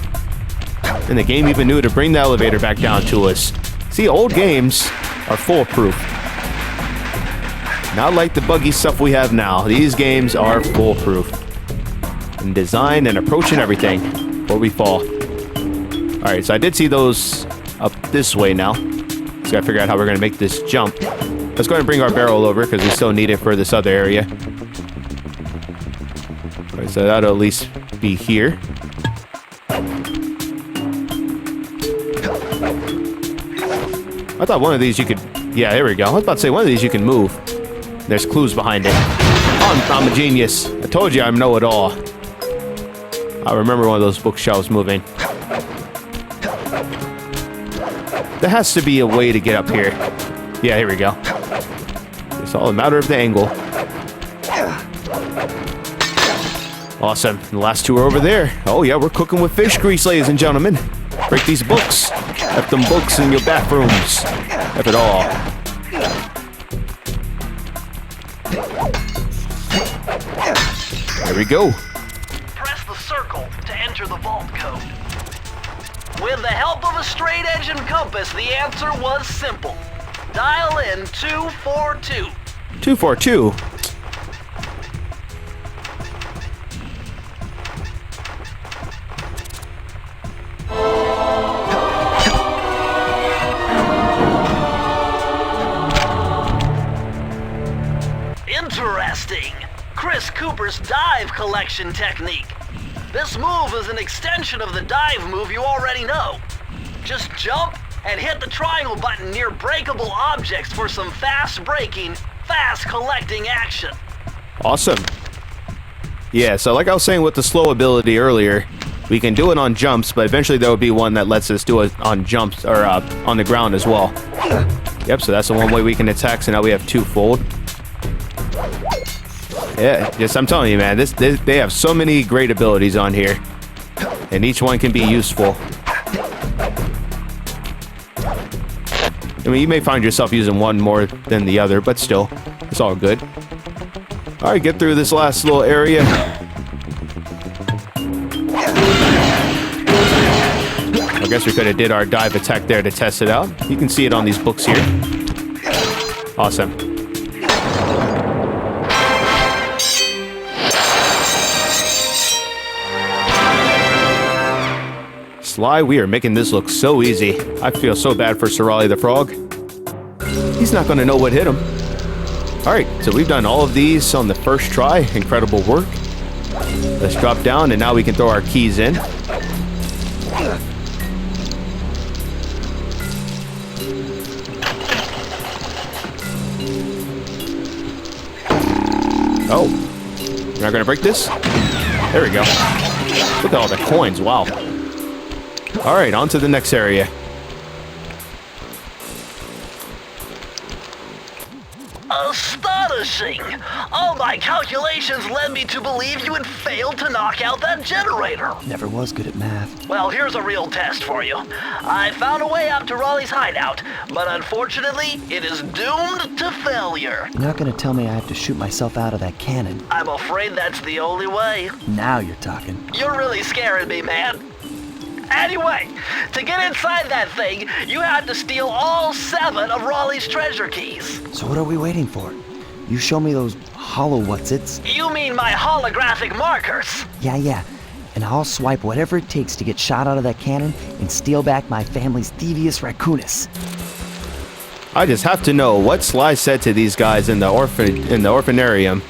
And the game even knew to bring the elevator back down to us. See, old games are foolproof. Not like the buggy stuff we have now. These games are foolproof. In design and approach and everything. Before we fall. Alright, so I did see those up this way now. So gotta figure out how we're gonna make this jump. Let's go ahead and bring our barrel over because we still need it for this other area. Alright, so that'll at least be here. I thought one of these you could... Yeah, there we go. I was about to say one of these you can move. There's clues behind it. Oh, I'm a genius. I told you I know it all. I remember one of those bookshelves moving. There has to be a way to get up here. Yeah, here we go. It's all a matter of the angle. Awesome. The last two are over there. Oh yeah, we're cooking with fish grease, ladies and gentlemen. Break these books. F them books in your bathrooms. F it all. There we go. Press the circle to enter the vault code. With the help of a straight-edge and compass, the answer was simple. Dial in 242. 242. Interesting. Chris Cooper's dive collection technique. This move is an extension of the dive move you already know. Just jump and hit the triangle button near breakable objects for some fast breaking, fast collecting action. Awesome. Yeah, so like I was saying with the slow ability earlier, we can do it on jumps, but eventually there will be one that lets us do it on jumps, or on the ground as well. Yep, so that's the one way we can attack, so now we have twofold. Yeah, yes, I'm telling you, man, they have so many great abilities on here, and each one can be useful. I mean, you may find yourself using one more than the other, but still, it's all good. All right, get through this last little area. I guess we could have did our dive attack there to test it out. You can see it on these books here. Awesome. Sly, we are making this look so easy. I feel so bad for Sir Raleigh the Frog. He's not going to know what hit him. Alright, so we've done all of these on the first try. Incredible work. Let's drop down, and now we can throw our keys in. Oh, you're not going to break this? There we go. Look at all the coins, wow. Alright, on to the next area. Astonishing! All my calculations led me to believe you had failed to knock out that generator. Never was good at math. Well, here's a real test for you. I found a way out to Raleigh's hideout, but unfortunately, it is doomed to failure. You're not gonna tell me I have to shoot myself out of that cannon. I'm afraid that's the only way. Now you're talking. You're really scaring me, man. Anyway, to get inside that thing, you had to steal all 7 of Raleigh's treasure keys. So what are we waiting for? You show me those hollow what's-its. You mean my holographic markers? Yeah. And I'll swipe whatever it takes to get shot out of that cannon and steal back my family's Thievius Raccoonus. I just have to know what Sly said to these guys in the orphanarium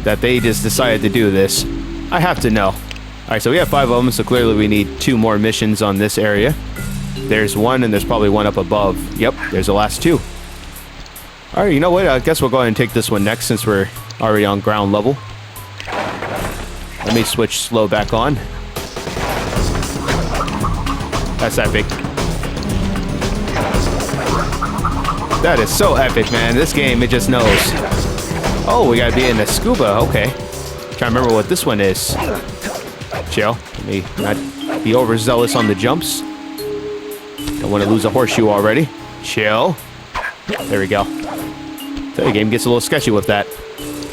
that they just decided to do this. I have to know. Alright, so we have 5 of them, so clearly we need 2 more missions on this area. There's one, and there's probably one up above. Yep, there's the last 2. Alright, you know what? I guess we'll go ahead and take this one next since we're already on ground level. Let me switch slow back on. That's epic. That is so epic, man. This game, it just knows. Oh, we gotta be in the scuba. Okay. Trying to remember what this one is. Chill. Let me not be overzealous on the jumps. Don't want to lose a horseshoe already. Chill. There we go. So the game gets a little sketchy with that.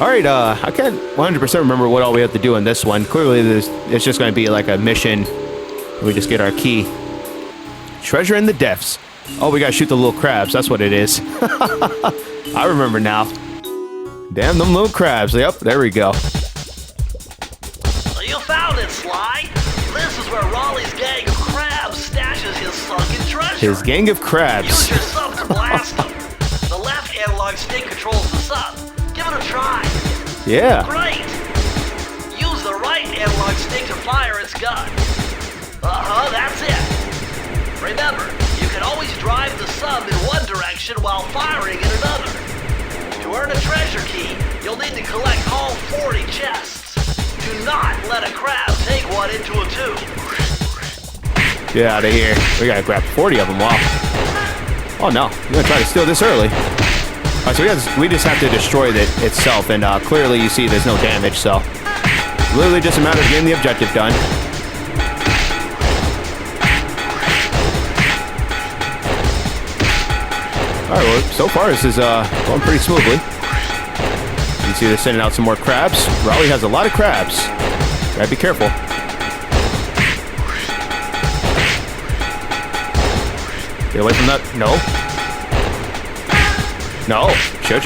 Alright, I can't 100% remember what all we have to do in this one. Clearly, it's just going to be like a mission. We just get our key. Treasure in the depths. Oh, we got to shoot the little crabs. That's what it is. I remember now. Damn them little crabs. Yep, there we go. You found it, Sly. This is where Raleigh's gang of crabs stashes his sunken treasure. His gang of crabs. Use your sub to blast them. The left analog stick controls the sub. Give it a try. Yeah. Great. Use the right analog stick to fire its gun. That's it. Remember, you can always drive the sub in one direction while firing in another. To earn a treasure key, you'll need to collect all 40 chests. Do not let a crab take one into a tube. Get out of here. We gotta grab 40 of them. Wow. Oh no, you're gonna try to steal this early. Alright, so we just have to destroy it itself, and clearly you see there's no damage, so Literally just a matter of getting the objective done. Alright, well, so far this is going pretty smoothly. You see they're sending out some more crabs. Raleigh has a lot of crabs. Gotta be careful. Get away from that. No. No. Chill.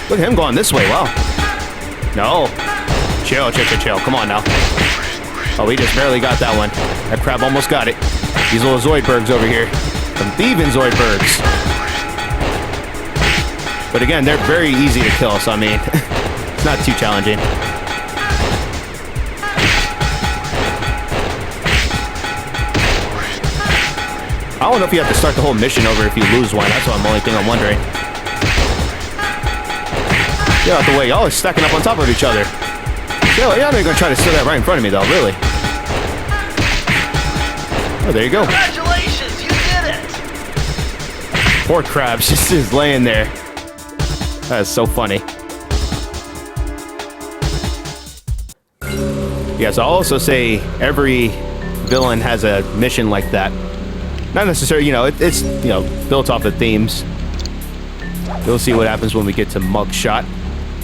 Look at him going this way. Wow. No. Chill. Come on now. Oh, we just barely got that one. That crab almost got it. These little Zoidbergs over here. Some thieving Zoidbergs. But again, they're very easy to kill, so I mean, it's not too challenging. I don't know if you have to start the whole mission over if you lose one. That's the only thing I'm wondering. Get out the way. Y'all are stacking up on top of each other. Y'all ain't gonna try to steal that right in front of me, though, really. Oh, there you go. Congratulations, you did it! Poor crabs just laying there. That is so funny. Yes, I'll also say every villain has a mission like that. Not necessarily, you know, it's you know, built off of themes. You'll see what happens when we get to Mugshot.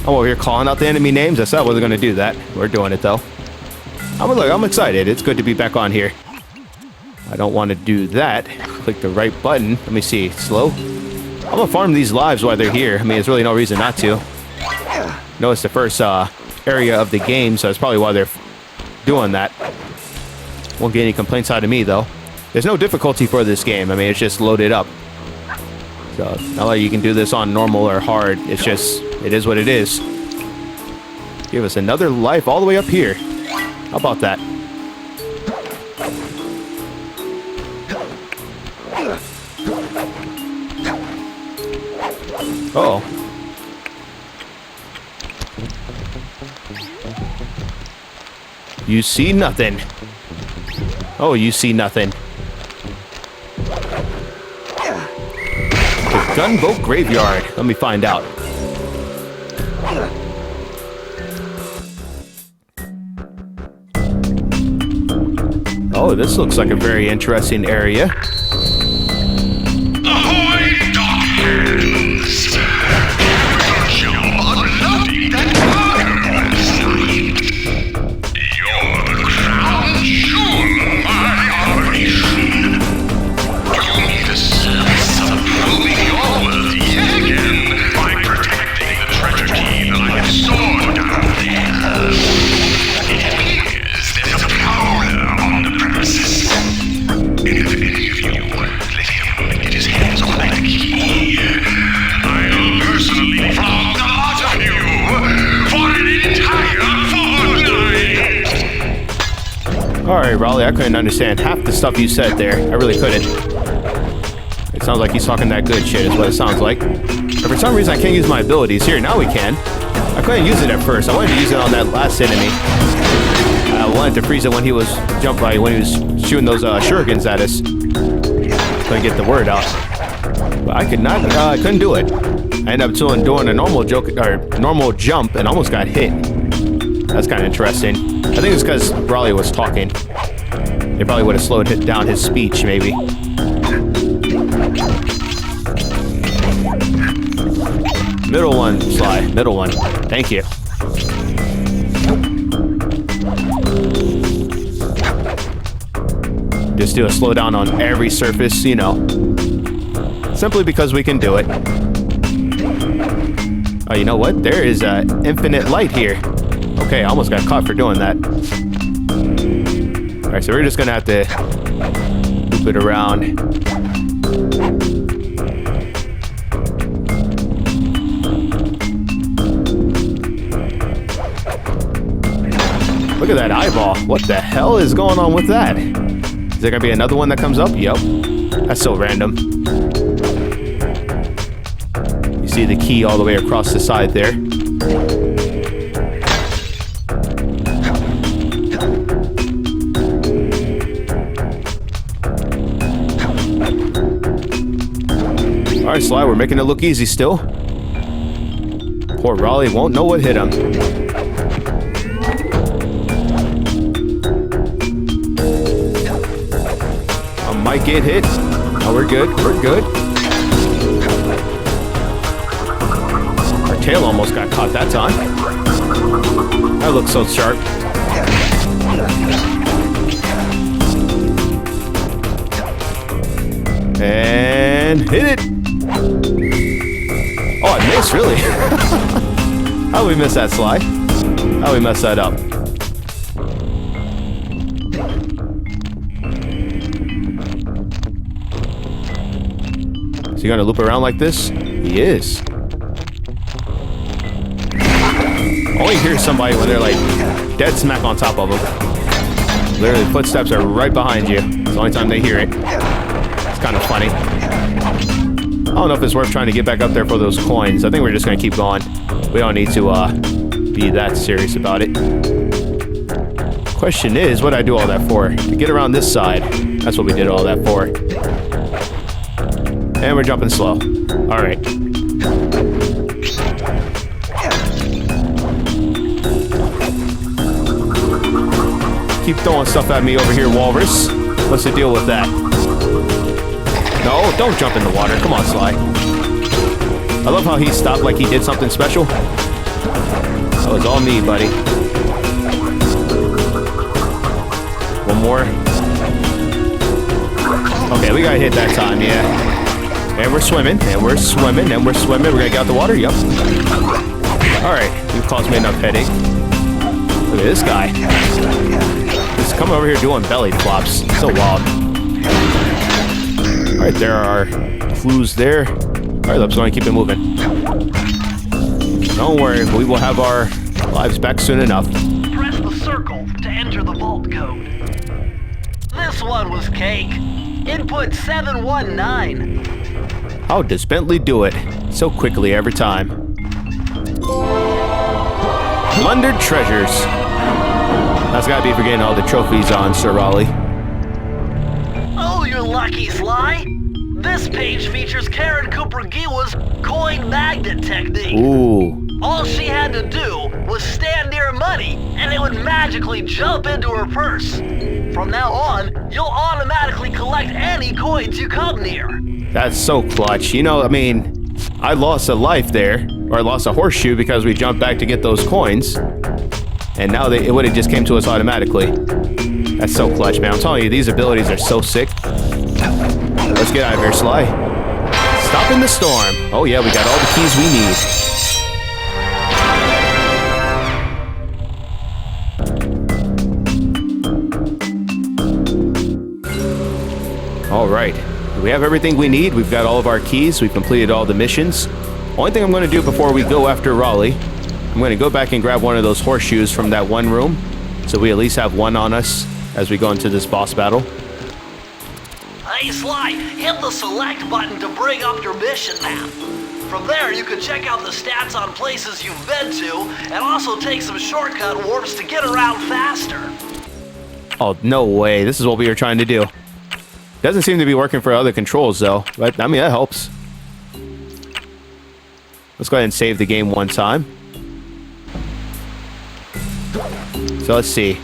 I'm over here calling out the enemy names. I said I wasn't going to do that. We're doing it, though. I'm excited. It's good to be back on here. I don't want to do that. Click the right button. Let me see. Slow. I'm going to farm these lives while they're here. I mean, there's really no reason not to. No, it's the first area of the game, so that's probably why they're doing that. Won't get any complaints out of me, though. There's no difficulty for this game. I mean, it's just loaded up. So, not like you can do this on normal or hard. It's just, it is what it is. Give us another life all the way up here. How about that? Uh-oh. You see nothing. Oh, you see nothing. The Gunboat Graveyard. Let me find out. Oh, this looks like a very interesting area. Ahoy, dockhands! Your unloading that cargo assigned. You're the crown jewel of my operation. You need to serve some proving your worth yet again by protecting the treasure key that I have stored down there. It appears there's a prowler on the premises. And if any of you let him get his hands on that key, I'll personally flog the lot of you for an entire fortnight. Alright, Raleigh, I couldn't understand half the stuff you said there. I really couldn't. It sounds like he's talking that good shit, is what it sounds like. But for some reason, I can't use my abilities. Here, now we can. I couldn't use it at first. I wanted to use it on that last enemy. I wanted to freeze it when he was when he was shooting those shurikens at us. Couldn't get the word out. But I could not. I couldn't do it. I ended up doing a normal jump and almost got hit. That's kind of interesting. I think it's because Raleigh was talking. They probably would have slowed down his speech, maybe. Middle one, Sly. Middle one. Thank you. Just do a slowdown on every surface, you know. Simply because we can do it. Oh, you know what? There is infinite light here. Okay, I almost got caught for doing that. Alright, so we're just gonna have to loop it around. Look at that eyeball. What the hell is going on with that? Is there gonna be another one that comes up? Yep. That's so random. You see the key all the way across the side there. Alright, Sly, we're making it look easy still. Poor Raleigh won't know what hit him. might get hit. Oh, we're good. We're good. Our tail almost got caught that time. That looks so sharp. And hit it. Oh, I missed, really? How did we miss that, Sly? How did we mess that up? Is he gonna loop around like this? He is. Only hear somebody when they're like dead smack on top of them. Literally, footsteps are right behind you. It's the only time they hear it. It's kind of funny. I don't know if it's worth trying to get back up there for those coins. I think we're just gonna keep going. We don't need to be that serious about it. Question is, what did I do all that for? To get around this side. That's what we did all that for. And we're jumping slow. All right. Keep throwing stuff at me over here, Walrus. What's the deal with that? No, don't jump in the water. Come on, Sly. I love how he stopped like he did something special. That was all me, buddy. One more. Okay, we got hit that time, yeah. And we're swimming, and we're swimming, and we're swimming. We're gonna get out the water, yep. Alright, you've caused me enough headache. Look at this guy. He's coming over here doing belly flops. So wild. Alright, there are clues there. Alright, let's go and keep it moving. Don't worry, we will have our lives back soon enough. Press the circle to enter the vault code. This one was cake. Input 719. How does Bentley do it so quickly every time? Plundered treasures. That's gotta be for getting all the trophies on Sir Raleigh. Oh, you're lucky, Sly. This page features Karen Cooper-Giwa's coin magnet technique. Ooh. All she had to do was stand near money, and it would magically jump into her purse. From now on, you'll automatically collect any coins you come near. That's so clutch. You know, I mean, I lost a life there, or I lost a horseshoe because we jumped back to get those coins. And now it would have just came to us automatically. That's so clutch, man. I'm telling you, these abilities are so sick. Let's get out of here, Sly. Stopping the storm. Oh yeah, we got all the keys we need. All right. We have everything we need. We've got all of our keys. We've completed all the missions. Only thing I'm going to do before we go after Raleigh, I'm going to go back and grab one of those horseshoes from that one room, so we at least have one on us as we go into this boss battle. Hey, Sly, hit the select button to bring up your mission map. From there, you can check out the stats on places you've been to, and also take some shortcut warps to get around faster. Oh, no way. This is what we were trying to do. Doesn't seem to be working for other controls, though. But, I mean, that helps. Let's go ahead and save the game one time. So, let's see.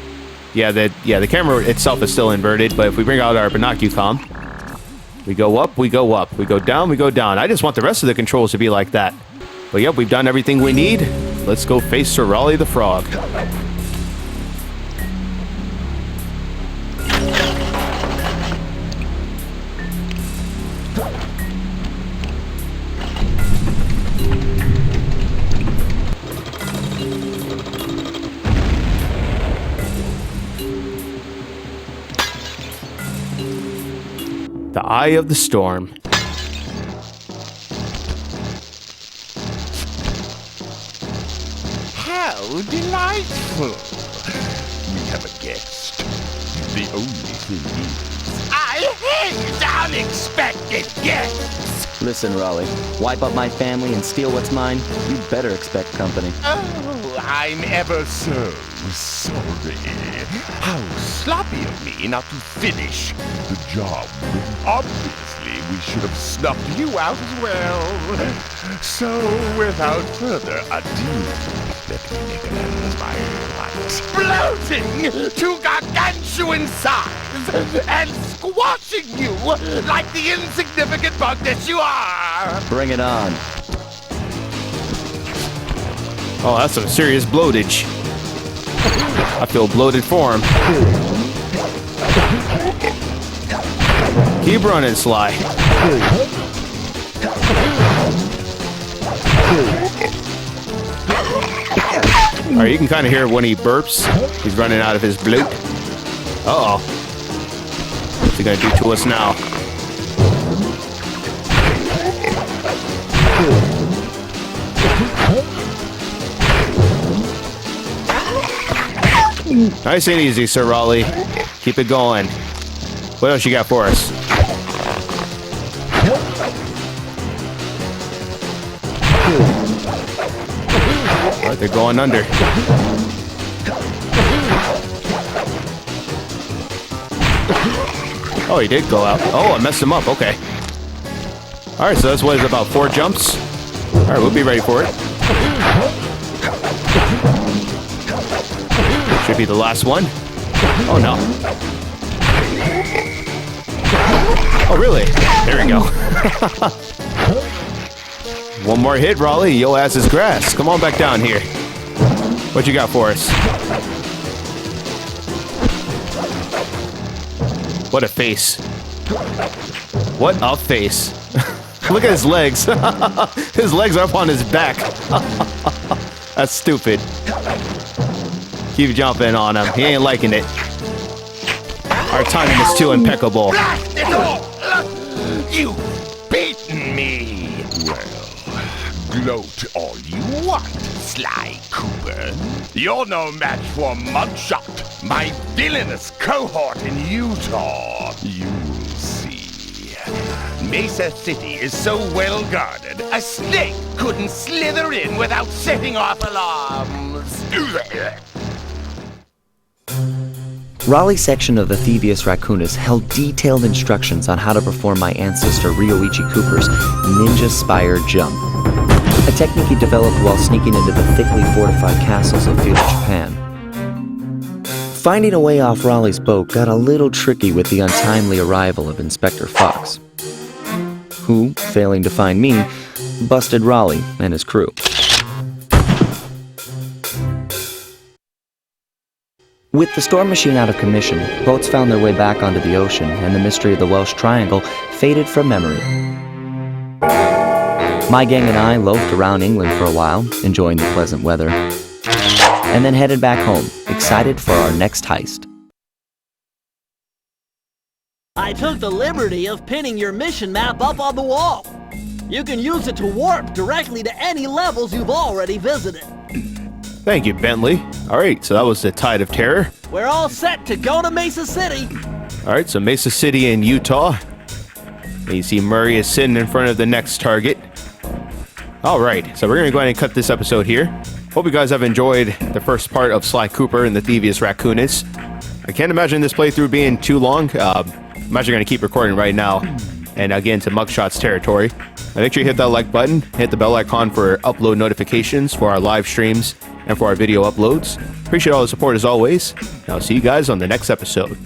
Yeah, the camera itself is still inverted, but if we bring out our binocucom, we go up, we go up. We go down, we go down. I just want the rest of the controls to be like that. But, yep, we've done everything we need. Let's go face Sir Raleigh the Frog. The Eye of the Storm. How delightful! We have a guest. The only thing is, I hate unexpected guests! Listen, Raleigh, wipe up my family and steal what's mine? You better expect company. Oh, I'm ever so sorry. How sloppy of me not to finish the job. Obviously, we should have snuffed you out as well. So, without further ado, let me make my exploding to gargantuan size and squashing you like the insignificant bug that you are. Bring it on. Oh, that's some serious bloatage. I feel bloated for him. Keep running, Sly. Alright, you can kind of hear when he burps. He's running out of his bloat. Uh-oh. What's he gonna do to us now? Nice and easy, Sir Raleigh. Keep it going. What else you got for us? Alright, they're going under. Oh, he did go out. Oh, I messed him up. Okay. Alright, so that's what is about 4 jumps. Alright, we'll be ready for it. Should be the last one. Oh no. Oh really? There we go. One more hit, Raleigh. Yo ass is grass. Come on back down here. What you got for us? What a face. What a face. Look at his legs. His legs are up on his back. That's stupid. Keep jumping on him. He ain't liking it. Our timing is too impeccable. Blast it all! You've beaten me! Well, gloat all you want, Sly Cooper. You're no match for Mugshot, my villainous cohort in Utah. You'll see. Mesa City is so well guarded, a snake couldn't slither in without setting off alarms. Raleigh's section of the Thievius Raccoonus held detailed instructions on how to perform my ancestor Ryoichi Cooper's ninja spire jump, a technique he developed while sneaking into the thickly fortified castles of feudal Japan. Finding a way off Raleigh's boat got a little tricky with the untimely arrival of Inspector Fox, who, failing to find me, busted Raleigh and his crew. With the storm machine out of commission, boats found their way back onto the ocean, and the mystery of the Welsh Triangle faded from memory. My gang and I loafed around England for a while, enjoying the pleasant weather, and then headed back home, excited for our next heist. I took the liberty of pinning your mission map up on the wall. You can use it to warp directly to any levels you've already visited. Thank you, Bentley. Alright, so that was the Tide of Terror. We're all set to go to Mesa City. Alright, so Mesa City in Utah. And you see Murray is sitting in front of the next target. Alright, so we're going to go ahead and cut this episode here. Hope you guys have enjoyed the first part of Sly Cooper and the Thievius Raccoonus. I can't imagine this playthrough being too long. I'm actually going to keep recording right now and get into Mugshot's territory. Make sure you hit that like button, hit the bell icon for upload notifications for our live streams and for our video uploads. Appreciate all the support as always. I'll see you guys on the next episode.